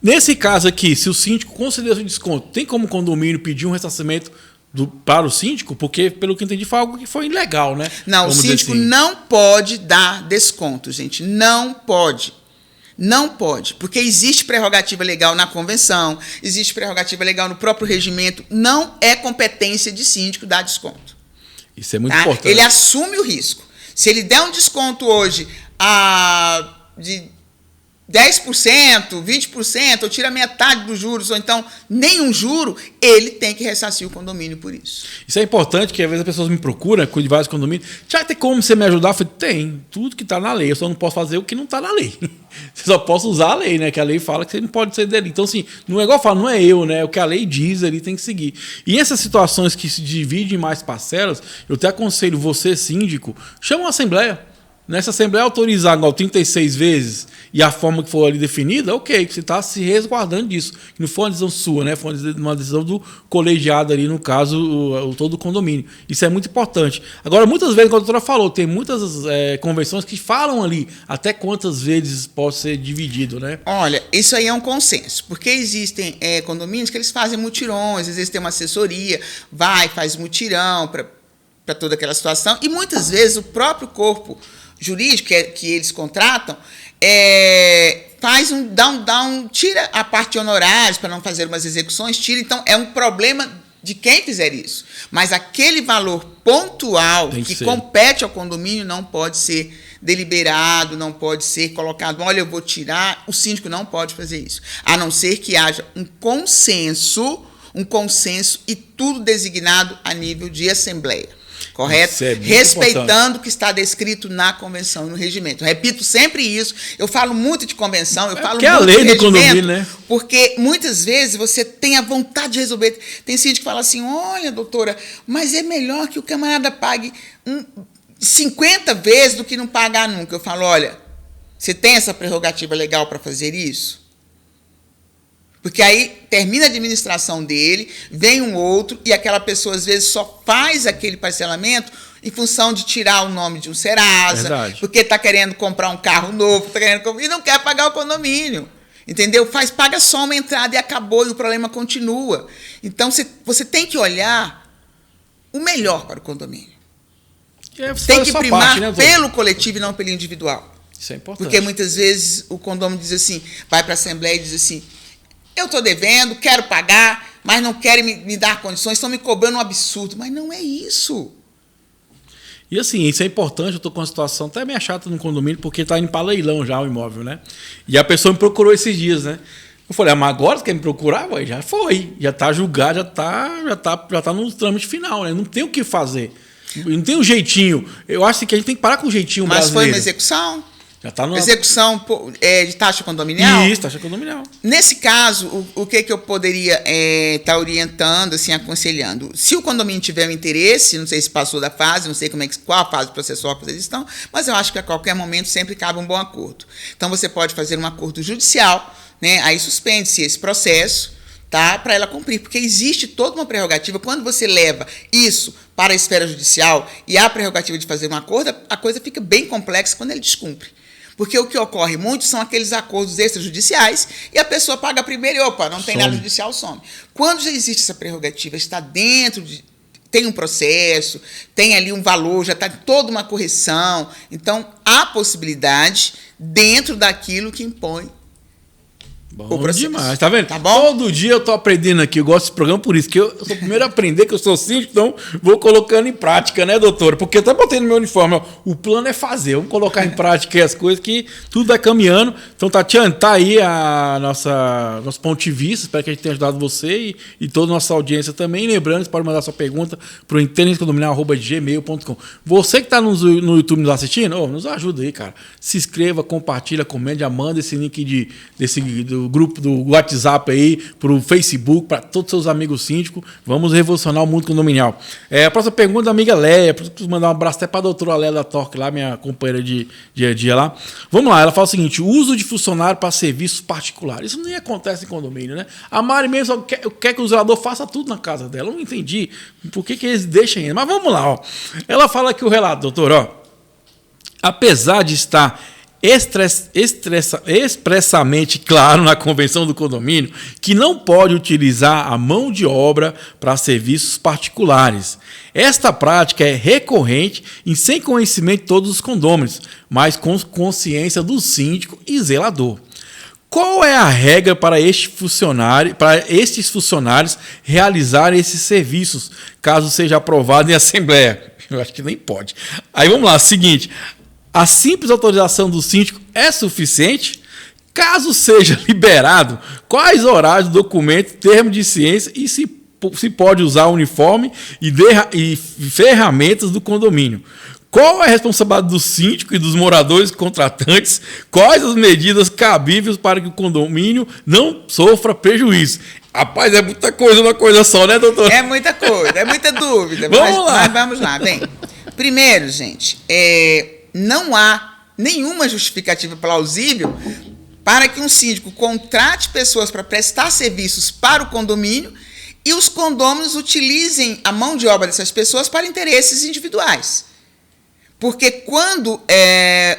Nesse caso aqui, se o síndico conceder esse desconto, tem como o condomínio pedir um ressarcimento para o síndico? Porque, pelo que eu entendi, foi algo que foi ilegal, né? Não, o síndico não pode dar desconto, gente. Não pode. Não pode, porque existe prerrogativa legal na convenção, existe prerrogativa legal no próprio regimento, não é competência de síndico dar desconto. Isso é muito importante. Ele assume o risco. Se ele der um desconto hoje de 10%, 20%, ou tira metade dos juros, ou então nenhum juro, ele tem que ressarcir o condomínio por isso. Isso é importante, porque às vezes as pessoas me procuram, de vários condomínios, já tem como você me ajudar? Eu falei, tem, tudo que está na lei, eu só não posso fazer o que não está na lei. Você só posso usar a lei, né? Que a lei fala que você não pode ser delito. Então, assim, não é igual eu falo, não é eu, né? O que a lei diz ali tem que seguir. E essas situações que se dividem em mais parcelas, eu até aconselho você, síndico, chama uma assembleia. Nessa assembleia autorizar 36 vezes e a forma que for ali definida, ok, que você está se resguardando disso. Que não foi uma decisão sua, né? Foi uma decisão do colegiado ali, no caso, todo o condomínio. Isso é muito importante. Agora, muitas vezes, como a doutora falou, tem muitas convenções que falam ali até quantas vezes pode ser dividido, né? Olha, isso aí é um consenso, porque existem condomínios que eles fazem mutirões, às vezes tem uma assessoria, faz mutirão para toda aquela situação, e muitas vezes o próprio corpo jurídico que eles contratam tira a parte de honorários para não fazer umas execuções, então é um problema de quem fizer isso. Mas aquele valor pontual que compete ao condomínio não pode ser deliberado, não pode ser colocado, olha, eu vou tirar, o síndico não pode fazer isso, a não ser que haja um consenso e tudo designado a nível de assembleia. Correto? Respeitando o que está descrito na convenção e no regimento. Eu repito sempre isso. Eu falo muito de convenção, eu falo muito a lei do condomínio, né? Porque muitas vezes você tem a vontade de resolver. Tem síndico que fala assim, olha, doutora, mas é melhor que o camarada pague 50 vezes do que não pagar nunca. Eu falo, olha, você tem essa prerrogativa legal para fazer isso? Porque aí termina a administração dele, vem um outro, e aquela pessoa, às vezes, só faz aquele parcelamento em função de tirar o nome de um Serasa, porque está querendo comprar um carro novo, e não quer pagar o condomínio. Entendeu? Paga só uma entrada e acabou, e o problema continua. Então, você tem que olhar o melhor para o condomínio. Tem que primar pelo coletivo e não pelo individual. Isso é importante. Porque muitas vezes o condomínio diz assim, vai para a assembleia e diz assim, eu estou devendo, quero pagar, mas não querem me dar condições, estão me cobrando um absurdo. Mas não é isso. E assim, isso é importante, eu estou com uma situação até meio chata no condomínio, porque está indo para leilão já o imóvel, né? E a pessoa me procurou esses dias, né? Eu falei, mas agora você quer me procurar? Ué, já foi, já está julgado, já tá no trâmite final, né? Não tem o que fazer. Não tem um jeitinho. Eu acho que a gente tem que parar com o jeitinho brasileiro. Mas foi uma execução? Já está numa... Execução de taxa condominial? Isso, taxa condominial. Nesse caso, o que eu poderia estar orientando, assim, aconselhando? Se o condomínio tiver um interesse, não sei se passou da fase, não sei qual a fase processual que vocês estão, mas eu acho que a qualquer momento sempre cabe um bom acordo. Então, você pode fazer um acordo judicial, né? Aí suspende-se esse processo, tá? Para ela cumprir, porque existe toda uma prerrogativa. Quando você leva isso para a esfera judicial e há a prerrogativa de fazer um acordo, a coisa fica bem complexa quando ele descumpre. Porque o que ocorre muito são aqueles acordos extrajudiciais e a pessoa paga primeiro e, opa, não tem nada judicial, some. Quando já existe essa prerrogativa, está dentro de... Tem um processo, tem ali um valor, já está toda uma correção. Então, há possibilidade dentro daquilo que impõe. Bom demais, tá vendo? Tá bom? Todo dia eu tô aprendendo aqui, eu gosto desse programa por isso, que eu sou o primeiro a aprender, que eu sou síndico, então vou colocando em prática, né, doutora? Porque eu até botei no meu uniforme, ó, o plano é fazer, vamos colocar em prática aí as coisas que tudo vai caminhando. Então, Tatiana, tá aí nosso ponto de vista, espero que a gente tenha ajudado você e toda a nossa audiência também. Lembrando, você pode mandar sua pergunta para o inteligênciacondominial@gmail.com. Você que está no YouTube nos assistindo, nos ajuda aí, cara. Se inscreva, compartilha, comente, manda esse link do grupo do WhatsApp aí, pro Facebook, para todos os seus amigos síndicos. Vamos revolucionar o mundo condominial. A próxima pergunta da amiga Léia, preciso mandar um abraço até para a doutora Léia da Torque lá, minha companheira de dia a dia lá. Vamos lá, ela fala o seguinte: o uso de funcionário para serviços particulares. Isso nem acontece em condomínio, né? A Mari mesmo só quer que o zelador faça tudo na casa dela. Eu não entendi por que eles deixam ainda. Mas vamos lá, ó. Ela fala aqui o relato, doutor, ó. Apesar de estar expressamente claro na convenção do condomínio que não pode utilizar a mão de obra para serviços particulares. Esta prática é recorrente e sem conhecimento de todos os condôminos, mas com consciência do síndico e zelador. Qual é a regra para estes funcionários realizarem esses serviços, caso seja aprovado em assembleia? Eu acho que nem pode. Aí vamos lá, seguinte: a simples autorização do síndico é suficiente? Caso seja liberado, quais horários, documento, termo de ciência e se pode usar uniforme e ferramentas do condomínio? Qual é a responsabilidade do síndico e dos moradores contratantes? Quais as medidas cabíveis para que o condomínio não sofra prejuízo? Rapaz, é muita coisa, uma coisa só, né, doutor? É muita coisa, é muita dúvida. Mas vamos lá. Bem, primeiro, gente, não há nenhuma justificativa plausível para que um síndico contrate pessoas para prestar serviços para o condomínio e os condôminos utilizem a mão de obra dessas pessoas para interesses individuais. Porque quando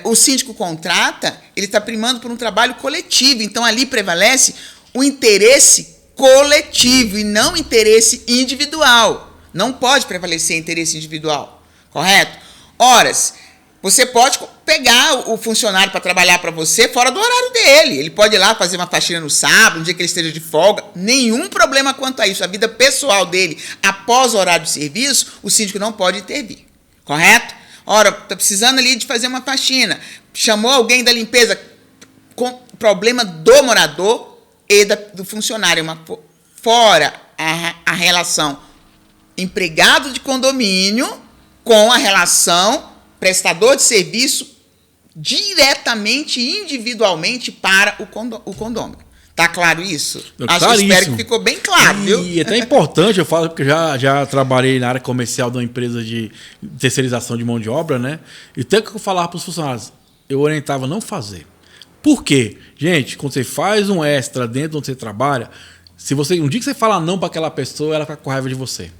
o síndico contrata, ele está primando por um trabalho coletivo. Então, ali prevalece o interesse coletivo e não interesse individual. Não pode prevalecer interesse individual, correto? Horas, você pode pegar o funcionário para trabalhar para você fora do horário dele. Ele pode ir lá fazer uma faxina no sábado, um dia que ele esteja de folga. Nenhum problema quanto a isso. A vida pessoal dele, após o horário de serviço, o síndico não pode intervir. Correto? Ora, está precisando ali de fazer uma faxina. Chamou alguém da limpeza. Com problema do morador e do funcionário. Fora a relação empregado de condomínio com a relação prestador de serviço diretamente e individualmente para o condomínio. Tá claro isso? Espero que ficou bem claro, viu? E é até importante, eu falo porque já trabalhei na área comercial de uma empresa de terceirização de mão de obra, né? E até que eu falava para os funcionários, eu orientava a não fazer. Por quê? Gente, quando você faz um extra dentro onde você trabalha, um dia que você fala não para aquela pessoa, ela fica com raiva de você.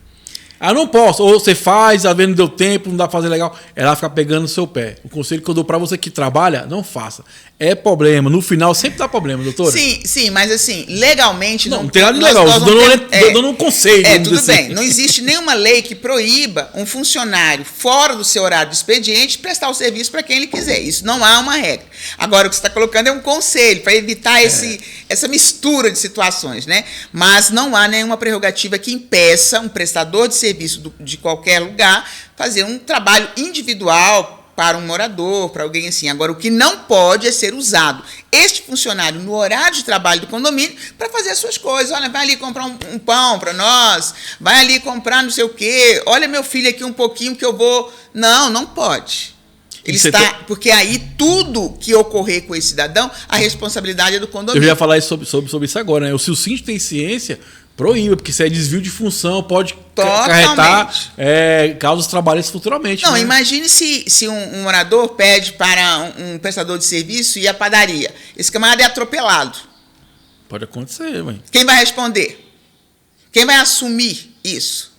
Ah, não posso. Ou você faz, às vezes não deu tempo, não dá pra fazer legal. Ela fica pegando no seu pé. O conselho que eu dou pra você que trabalha, não faça. É problema. No final sempre dá problema, doutora. Sim, mas assim, legalmente... Não tem nada de legal. Eu dou um conselho. Tudo bem. Não existe nenhuma lei que proíba um funcionário fora do seu horário de expediente prestar o serviço para quem ele quiser. Isso não há uma regra. Agora, o que você está colocando é um conselho para evitar essa mistura de situações, né? Mas não há nenhuma prerrogativa que impeça um prestador de serviço de qualquer lugar fazer um trabalho individual para um morador, para alguém assim. Agora, o que não pode é ser usado este funcionário no horário de trabalho do condomínio para fazer as suas coisas. Olha, vai ali comprar um pão para nós, vai ali comprar não sei o quê, olha meu filho aqui um pouquinho que eu vou... Não pode. Porque aí tudo que ocorrer com esse cidadão, a responsabilidade é do condomínio. Eu já ia falar sobre isso agora, né? Se o síndico tem ciência, proíba, porque isso é desvio de função, pode acarretar causas trabalhistas futuramente. Não, né? Imagine se um morador pede para um prestador de serviço ir à padaria. Esse camarada é atropelado. Pode acontecer, mãe. Quem vai responder? Quem vai assumir isso?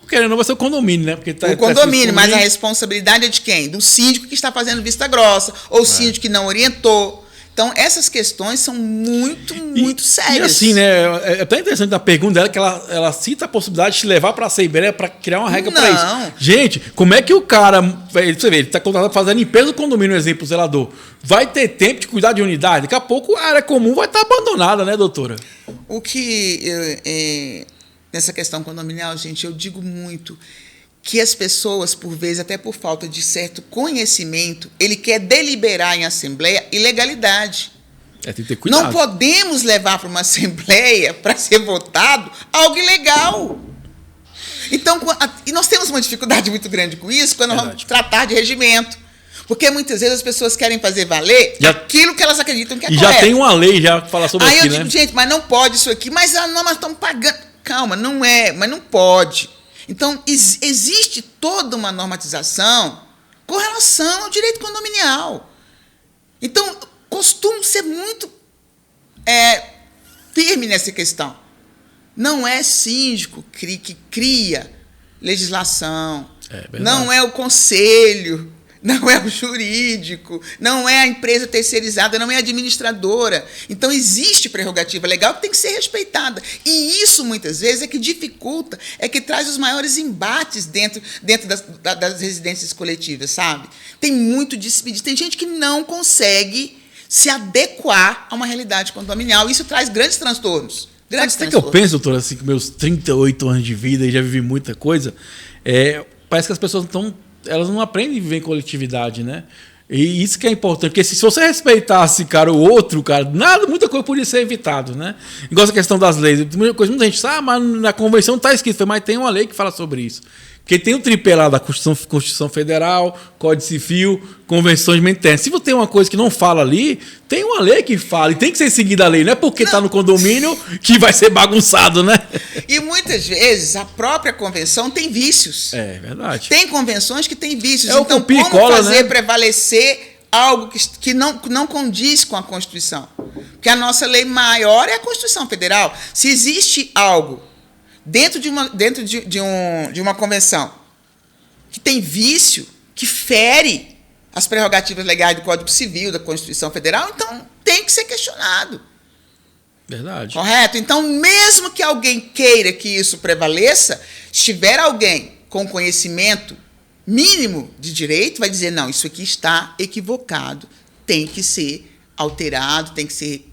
Querendo não vai ser o condomínio, né? Porque o condomínio, mas a responsabilidade é de quem? Do síndico que está fazendo vista grossa, ou o síndico que não orientou. Então, essas questões são muito sérias. E assim, né? É até interessante a pergunta dela, que ela cita a possibilidade de te levar para a Assembleia para criar uma regra para isso. Gente, como é que o cara... Você vê, ele está contratado para fazer a limpeza do condomínio, um exemplo, o zelador. Vai ter tempo de cuidar de unidade? Daqui a pouco a área comum vai estar abandonada, né, doutora? O que... nessa questão condominial, gente, eu digo muito que as pessoas, por vezes, até por falta de certo conhecimento, ele quer deliberar em assembleia ilegalidade. Tem que ter cuidado. Não podemos levar para uma assembleia para ser votado algo ilegal. Então, e nós temos uma dificuldade muito grande com isso quando nós vamos tratar de regimento. Porque muitas vezes as pessoas querem fazer valer aquilo que elas acreditam que é correto. E já tem uma lei já que fala sobre isso, né? Aí eu digo, gente, mas não pode isso aqui. Mas nós estamos pagando. Calma, não é, mas não pode. Então, existe toda uma normatização com relação ao direito condominial. Então, costumo ser muito firme nessa questão. Não é síndico que cria legislação, não é o conselho, não é o jurídico, não é a empresa terceirizada, não é a administradora. Então, existe prerrogativa legal que tem que ser respeitada. E isso, muitas vezes, é que dificulta, é que traz os maiores embates dentro das residências coletivas, sabe? Tem muito despedido. Tem gente que não consegue se adequar a uma realidade condominial. Isso traz grandes transtornos. Sabe o que eu penso, doutora, assim, com meus 38 anos de vida e já vivi muita coisa? Parece que as pessoas elas não aprendem a viver em coletividade, né? E isso que é importante, porque se você respeitasse, cara, o outro, cara, muita coisa podia ser evitado, né? Igual essa questão das leis. Muita gente sabe, mas na Convenção não está escrito, mas tem uma lei que fala sobre isso. Porque tem o tripé lá da Constituição Federal, Código Civil, Convenção de Interna. Se você tem uma coisa que não fala ali, tem uma lei que fala, e tem que ser seguida a lei. Não é porque está no condomínio que vai ser bagunçado, né? E muitas vezes a própria convenção tem vícios. É verdade. Tem convenções que têm vícios. Então, como fazer prevalecer algo que não condiz com a Constituição? Porque a nossa lei maior é a Constituição Federal. Se existe algo dentro de uma convenção que tem vício, que fere as prerrogativas legais do Código Civil, da Constituição Federal, então tem que ser questionado. Verdade. Correto? Então, mesmo que alguém queira que isso prevaleça, se tiver alguém com conhecimento mínimo de direito, vai dizer, não, isso aqui está equivocado, tem que ser alterado, tem que ser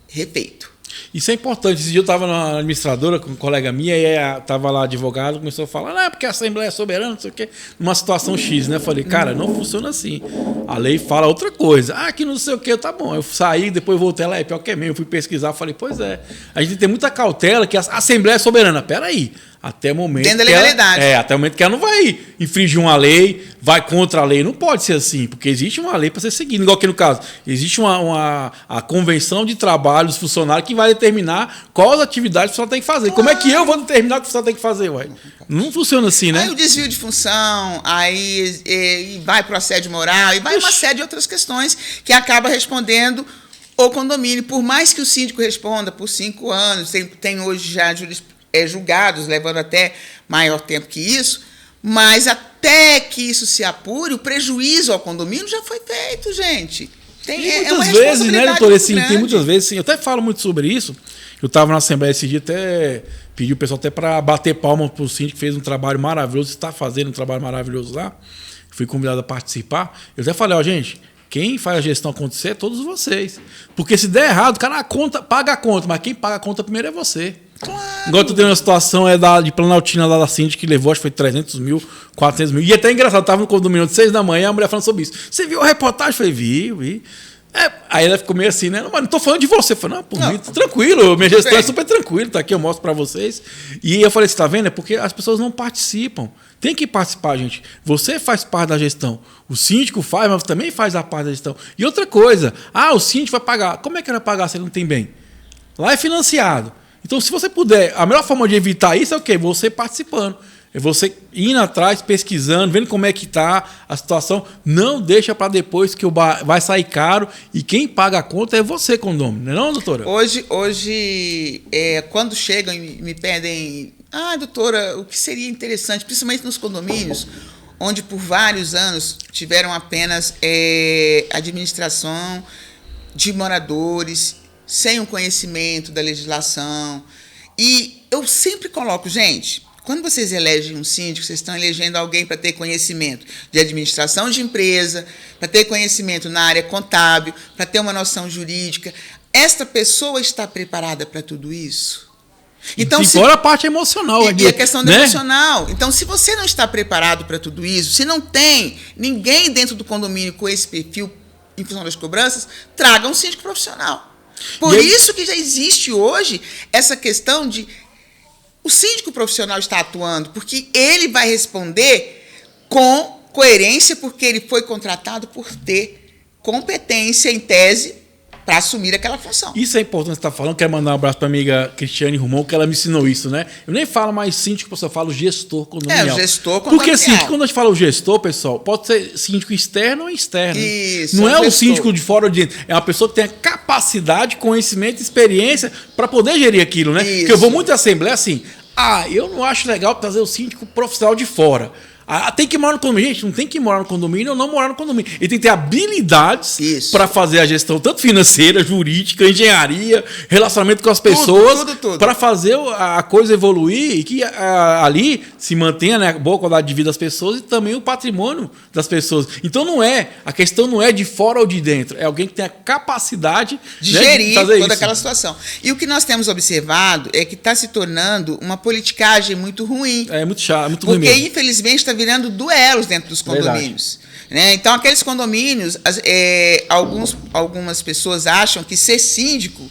refeito. Isso é importante. Esse dia eu estava na administradora com uma colega minha e estava lá advogado, começou a falar, não, porque a Assembleia é soberana, não sei o quê, numa situação X, né? Eu falei, cara, não funciona assim. A lei fala outra coisa. Ah, que não sei o quê, tá bom. Eu saí, depois voltei lá, é pior que é mesmo. Eu fui pesquisar, falei, pois é. A gente tem muita cautela que a Assembleia é soberana. Peraí. Até o momento. Dentro da legalidade. Até o momento que ela não vai infringir uma lei, vai contra a lei. Não pode ser assim, porque existe uma lei para ser seguida. Igual aqui no caso, existe a convenção de trabalho dos funcionários que vai determinar quais atividades o funcionário tem que fazer. Como é que eu vou determinar o que o funcionário tem que fazer, ué? Não funciona assim, né? Aí o desvio de função, aí vai para o assédio moral, e vai uma série de outras questões que acaba respondendo o condomínio. Por mais que o síndico responda por 5 anos, tem hoje já julgados, levando até maior tempo que isso, mas até que isso se apure, o prejuízo ao condomínio já foi feito, gente. Muitas vezes, né, doutor? Assim, tem muitas vezes, sim, eu até falo muito sobre isso. Eu estava na Assembleia esse dia, até pedi o pessoal até para bater palma para o síndico, que fez um trabalho maravilhoso, está fazendo um trabalho maravilhoso lá. Fui convidado a participar. Eu até falei, gente, quem faz a gestão acontecer é todos vocês. Porque se der errado, o cara paga a conta, mas quem paga a conta primeiro é você. Claro. Agora tu tem uma situação de Planaltina lá da Síndica que levou, acho que foi 300 mil, 400 mil. E é até engraçado, eu tava no condomínio de 6 da manhã, a mulher falando sobre isso. Você viu a reportagem? Eu falei, vi. Aí ela ficou meio assim, né? Mas não tô falando de você. Eu falei, não, por mim, tranquilo, minha gestão é super tranquila, tá aqui, eu mostro pra vocês. E eu falei, você tá vendo? É porque as pessoas não participam. Tem que participar, gente. Você faz parte da gestão. O síndico faz, mas também faz a parte da gestão. E outra coisa, o síndico vai pagar. Como é que ele vai pagar se ele não tem bem? Lá é financiado. Então, se você puder, a melhor forma de evitar isso é o quê? Você participando. É você indo atrás, pesquisando, vendo como é que está a situação. Não deixa para depois que vai sair caro e quem paga a conta é você, condomínio. Não é não, doutora? Hoje quando chegam e me pedem... doutora, o que seria interessante, principalmente nos condomínios, onde por vários anos tiveram apenas administração de moradores, sem o conhecimento da legislação. E eu sempre coloco, gente, quando vocês elegem um síndico, vocês estão elegendo alguém para ter conhecimento de administração de empresa, para ter conhecimento na área contábil, para ter uma noção jurídica. Esta pessoa está preparada para tudo isso? Então, fora a parte emocional. E a questão do emocional. Então, se você não está preparado para tudo isso, se não tem ninguém dentro do condomínio com esse perfil em função das cobranças, traga um síndico profissional. Por isso que já existe hoje essa questão de o síndico profissional está atuando, porque ele vai responder com coerência, porque ele foi contratado por ter competência, em tese, para assumir aquela função. Isso é importante você estar falando. Quero mandar um abraço para a amiga Cristiane Romão, que ela me ensinou isso, né? Eu nem falo mais síndico, eu falo gestor condominial. O gestor condominial. Porque síndico, quando a gente fala o gestor, pessoal, pode ser síndico externo ou externo. Isso. Não é o síndico de fora ou de dentro. É uma pessoa que tem a capacidade, conhecimento, experiência para poder gerir aquilo, né? Isso. Porque eu vou muito à assembleia assim, eu não acho legal trazer o síndico profissional de fora. Tem que morar no condomínio. Gente, não tem que morar no condomínio ou não morar no condomínio. Ele tem que ter habilidades para fazer a gestão, tanto financeira, jurídica, engenharia, relacionamento com as pessoas, tudo. para fazer a coisa evoluir e que ali se mantenha, né, a boa qualidade de vida das pessoas e também o patrimônio das pessoas. Então a questão não é de fora ou de dentro, é alguém que tem a capacidade de gerir toda aquela situação. E o que nós temos observado é que está se tornando uma politicagem muito ruim. É muito chato, muito ruim mesmo. Porque, infelizmente, está virando duelos dentro dos condomínios. Né? Então, aqueles condomínios, algumas pessoas acham que ser síndico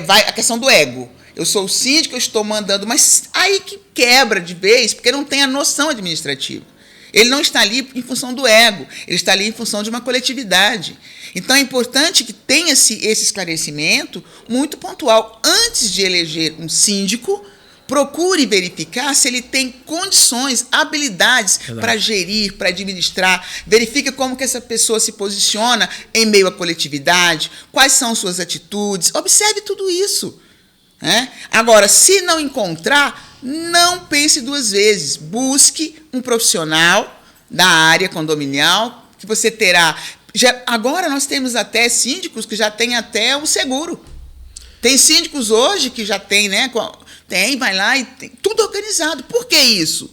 vai a questão do ego. Eu sou o síndico, eu estou mandando, mas aí que quebra de vez, porque não tem a noção administrativa. Ele não está ali em função do ego, ele está ali em função de uma coletividade. Então, é importante que tenha esse esclarecimento muito pontual. Antes de eleger um síndico, procure verificar se ele tem condições, habilidades para gerir, para administrar. Verifique como que essa pessoa se posiciona em meio à coletividade, quais são suas atitudes. Observe tudo isso. Né? Agora, se não encontrar, não pense duas vezes. Busque um profissional da área condominial que você terá. Agora nós temos até síndicos que já têm até o seguro. Tem síndicos hoje que já tem, né? Vai lá e tem tudo organizado. Por que isso?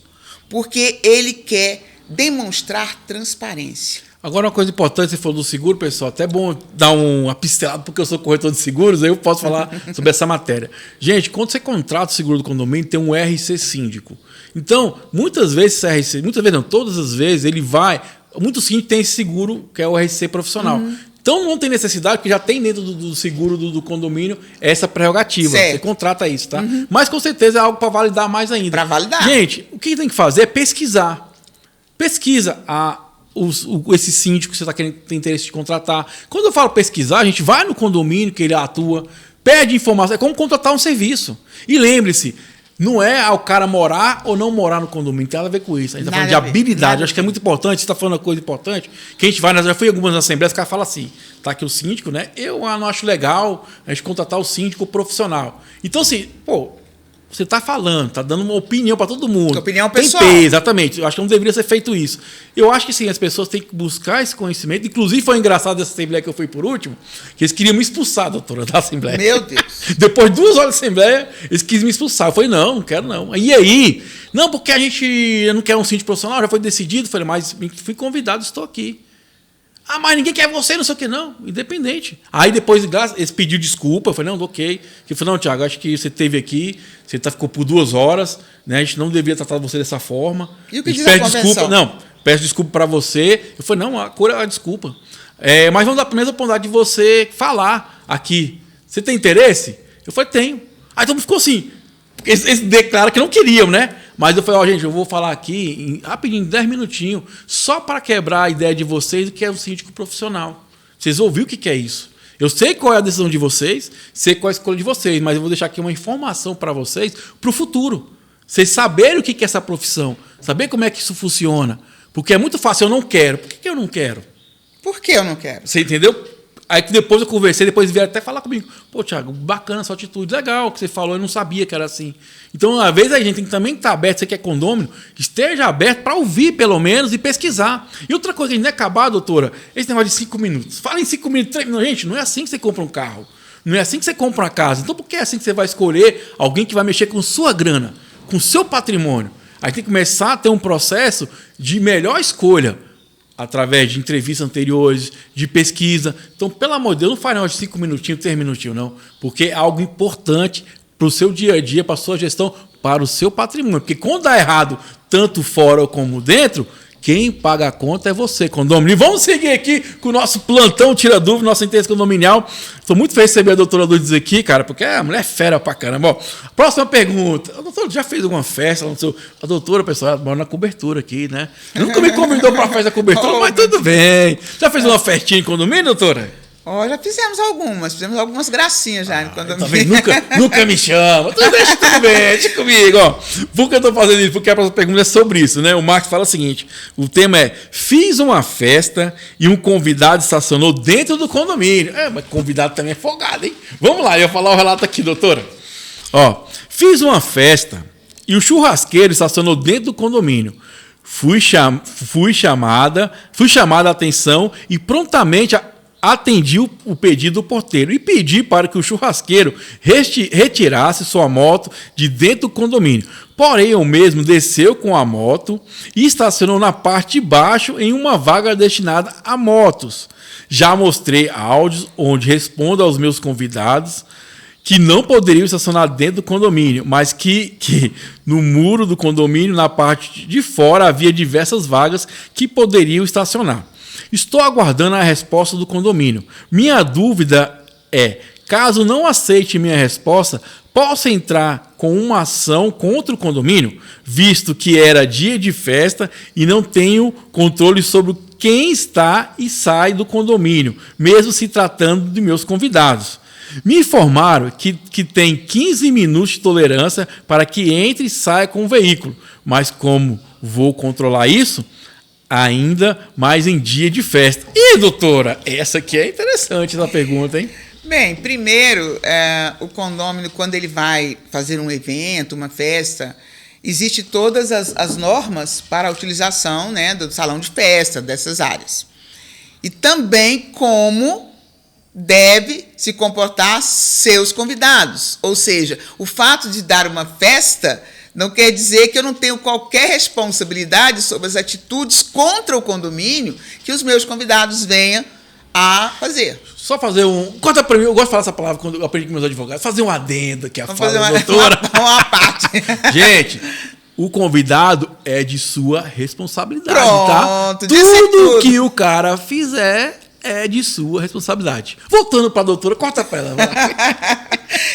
Porque ele quer demonstrar transparência. Agora, uma coisa importante, você falou do seguro, pessoal, até bom dar uma pincelada, porque eu sou corretor de seguros, aí eu posso falar sobre essa matéria. Gente, quando você contrata o seguro do condomínio, tem um RC síndico. Então, muitas vezes, todas as vezes, muitos síndicos têm esse seguro, que é o RC profissional. Então, não tem necessidade, porque já tem dentro do seguro do condomínio essa prerrogativa. Certo. Você contrata isso, tá? Mas, com certeza, é algo para validar mais ainda. Para validar. Gente, o que tem que fazer é pesquisar. Pesquisa esse síndico que você tem interesse de contratar. Quando eu falo pesquisar, a gente vai no condomínio que ele atua, pede informação. É como contratar um serviço. E lembre-se, não é o cara morar ou não morar no condomínio, tem nada a ver com isso. A gente está falando de habilidade. Acho que é muito importante. Você está falando uma coisa importante. Que a gente já foi em algumas assembleias, o cara fala assim, tá aqui o síndico, né? Eu não acho legal a gente contratar o síndico profissional. Então, assim, você está falando, está dando uma opinião para todo mundo. Opinião pessoal. Exatamente. Eu acho que não deveria ser feito isso. Eu acho que sim, as pessoas têm que buscar esse conhecimento. Inclusive, foi engraçado essa assembleia que eu fui por último, que eles queriam me expulsar, doutora, da assembleia. Meu Deus. Depois de 2 horas de assembleia, eles quis me expulsar. Eu falei, não quero não. E aí? Não, porque eu não quero um síndico profissional, já foi decidido. Eu falei, mas fui convidado, estou aqui. Mas ninguém quer você, não sei o que, não. Independente. Aí depois eles pediram desculpa. Eu falei, não, ok. Eu falei, não, Tiago, acho que você esteve aqui, você ficou por 2 horas, né? A gente não deveria tratar você dessa forma. E o que diz a convenção? Desculpa. Não, peço desculpa para você. Eu falei, não, a cor é a desculpa. Mas vamos dar a primeira oportunidade de você falar aqui. Você tem interesse? Eu falei, tenho. Aí todo mundo ficou assim. Eles declararam que não queriam, né? Mas eu falei, gente, eu vou falar aqui rapidinho, 10 minutinhos, só para quebrar a ideia de vocês do que é um síndico profissional. Vocês ouviram o que é isso? Eu sei qual é a decisão de vocês, sei qual é a escolha de vocês, mas eu vou deixar aqui uma informação para vocês para o futuro. Vocês saberem o que é essa profissão, saber como é que isso funciona. Porque é muito fácil, eu não quero. Por que eu não quero? Por que eu não quero? Você entendeu? Aí que depois eu conversei, depois vieram até falar comigo. Pô, Thiago, bacana essa atitude, legal que você falou, eu não sabia que era assim. Então, às vezes, a gente tem que também estar aberto, você que é condômino, esteja aberto para ouvir, pelo menos, e pesquisar. E outra coisa que a gente não é acabar, doutora, esse negócio de 5 minutos. Fala em 5 minutos, 3 minutos. Gente, não é assim que você compra um carro. Não é assim que você compra uma casa. Então, por que é assim que você vai escolher alguém que vai mexer com sua grana, com seu patrimônio? Aí tem que começar a ter um processo de melhor escolha, através de entrevistas anteriores, de pesquisa. Então, pelo amor de Deus, não faz negócio de 5 minutinhos, 3 minutinhos, não. Porque é algo importante para o seu dia a dia, para a sua gestão, para o seu patrimônio. Porque quando dá errado, tanto fora como dentro, quem paga a conta é você, condomínio. E vamos seguir aqui com o nosso plantão Tira Dúvida, nossa interesse condominial. Estou muito feliz de receber a doutora Lourdes aqui, cara, porque a mulher é fera pra caramba. Ó, próxima pergunta. A doutora já fez alguma festa? A doutora, pessoal, ela mora na cobertura aqui, né? Nunca me convidou para a festa da cobertura, mas tudo bem. Já fez uma festinha em condomínio, doutora? Já fizemos algumas gracinhas já no condomínio. Nunca me chama. Deixa tudo bem, deixa comigo. Ó. Por que eu estou fazendo isso? Porque a próxima pergunta é sobre isso, né? O Marcos fala o seguinte: o tema é: fiz uma festa e um convidado estacionou dentro do condomínio. Mas convidado também é folgado, hein? Vamos lá, eu vou falar o relato aqui, doutora. Ó, fiz uma festa e o churrasqueiro estacionou dentro do condomínio. Fui chamada a atenção e prontamente atendi o pedido do porteiro e pedi para que o churrasqueiro retirasse sua moto de dentro do condomínio. Porém, eu mesmo desceu com a moto e estacionou na parte de baixo em uma vaga destinada a motos. Já mostrei áudios onde respondo aos meus convidados que não poderiam estacionar dentro do condomínio, mas que no muro do condomínio, na parte de fora, havia diversas vagas que poderiam estacionar. Estou aguardando a resposta do condomínio. Minha dúvida é, caso não aceite minha resposta, posso entrar com uma ação contra o condomínio, visto que era dia de festa e não tenho controle sobre quem está e sai do condomínio, mesmo se tratando de meus convidados. Me informaram que tem 15 minutos de tolerância para que entre e saia com o veículo, mas como vou controlar isso? Ainda mais em dia de festa. E, doutora, essa aqui é interessante, essa pergunta, hein? Bem, primeiro, o condômino, quando ele vai fazer um evento, uma festa, existem todas as normas para a utilização, né, do salão de festa, dessas áreas. E também como deve se comportar seus convidados. Ou seja, o fato de dar uma festa não quer dizer que eu não tenho qualquer responsabilidade sobre as atitudes contra o condomínio que os meus convidados venham a fazer. Só fazer conta para mim, eu gosto de falar essa palavra quando eu aprendi com meus advogados. Fazer um adendo aqui, Vamos fala fazer da doutora. Uma parte. Gente, o convidado é de sua responsabilidade, Pronto, tá? tudo Tudo que o cara fizer é de sua responsabilidade. Voltando para a doutora, corta para ela.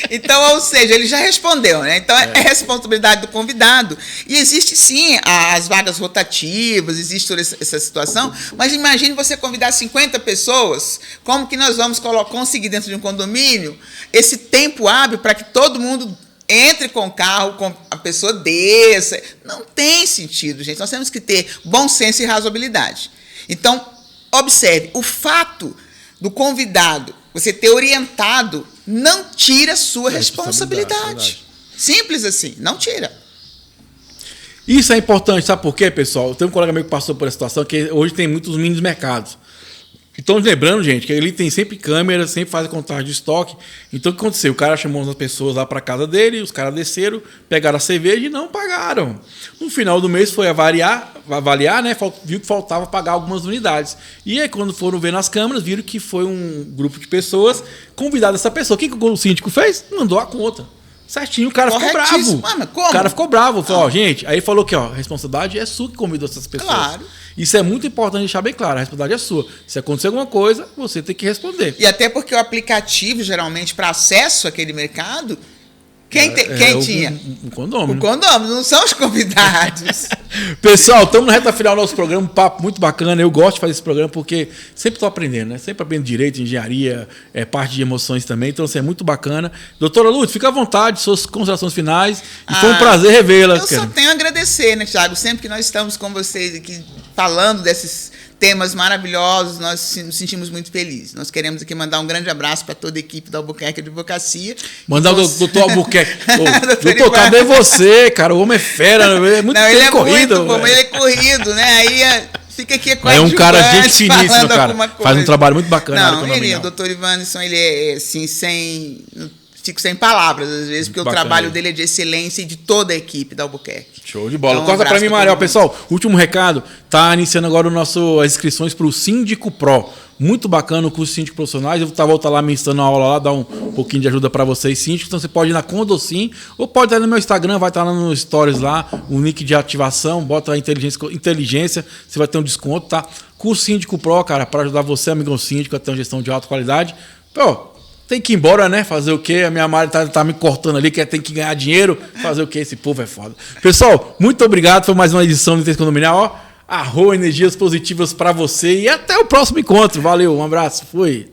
Então, ou seja, ele já respondeu, né? Então, é responsabilidade do convidado. E existe, sim, as vagas rotativas, existe toda essa situação, mas imagine você convidar 50 pessoas, como que nós vamos conseguir dentro de um condomínio esse tempo hábil para que todo mundo entre com o carro, com a pessoa desça. Não tem sentido, gente. Nós temos que ter bom senso e razoabilidade. Então, observe, o fato do convidado você ter orientado não tira sua responsabilidade. Simples assim, não tira. Isso é importante, sabe por quê, pessoal? Tem um colega meu que passou por essa situação, que hoje tem muitos mini mercados. Então, lembrando, gente, que ele tem sempre câmera, sempre faz a contagem de estoque. Então, o que aconteceu? O cara chamou as pessoas lá para casa dele, os caras desceram, pegaram a cerveja e não pagaram. No final do mês foi avaliar, né? Viu que faltava pagar algumas unidades. E aí, quando foram ver nas câmeras, viram que foi um grupo de pessoas convidado essa pessoa. O que o síndico fez? Mandou a conta. Certinho, o cara ficou bravo. Mano, como? O cara ficou bravo. Falou, gente, aí falou que a responsabilidade é sua que convidou essas pessoas. Claro. Isso é muito importante deixar bem claro, a responsabilidade é sua. Se acontecer alguma coisa, você tem que responder. E até porque o aplicativo, geralmente, para acesso àquele mercado, Quem tinha? Um condômino. O condômino, não são os convidados. Pessoal, estamos na reta final do nosso programa, um papo muito bacana. Eu gosto de fazer esse programa porque sempre estou aprendendo, né? Sempre aprendo direito, engenharia, parte de emoções também. Então, assim, é muito bacana. Doutora Lúcia, fica à vontade, suas considerações finais. E foi um prazer revê-la. Eu só tenho a agradecer, né, Thiago? Sempre que nós estamos com vocês aqui falando desses temas maravilhosos, nós nos sentimos muito felizes. Nós queremos aqui mandar um grande abraço para toda a equipe da Albuquerque Advocacia. Mandar o doutor Albuquerque. Doutor, cadê você, cara? O homem é fera, é muito corrido. Ele é corrido, né? Aí fica aqui com a É um cara gente finíssimo, cara. Faz um trabalho muito bacana. Não, o doutor Ivanilson, ele é assim, fico sem palavras, às vezes, porque o trabalho dele é de excelência e de toda a equipe da Albuquerque. Show de bola. Então, corta para mim, Mariel. Pessoal, último recado. Tá iniciando agora as inscrições para o Síndico Pro. Muito bacana o curso de Síndico Profissionais. Eu vou voltar lá ministrando a aula lá, dar um pouquinho de ajuda para vocês, síndicos. Então, você pode ir na Condosim ou pode ir no meu Instagram, vai estar lá no Stories lá, o link de ativação, bota lá inteligência, você vai ter um desconto, tá? Curso Síndico Pro, cara, para ajudar você, amigão síndico, a ter uma gestão de alta qualidade. Pô, tem que ir embora, né? Fazer o quê? A minha Mari tá me cortando ali, que tem que ganhar dinheiro. Fazer o quê? Esse povo é foda. Pessoal, muito obrigado. Foi mais uma edição do Interesse Condominial. Energias positivas para você. E até o próximo encontro. Valeu, um abraço. Fui.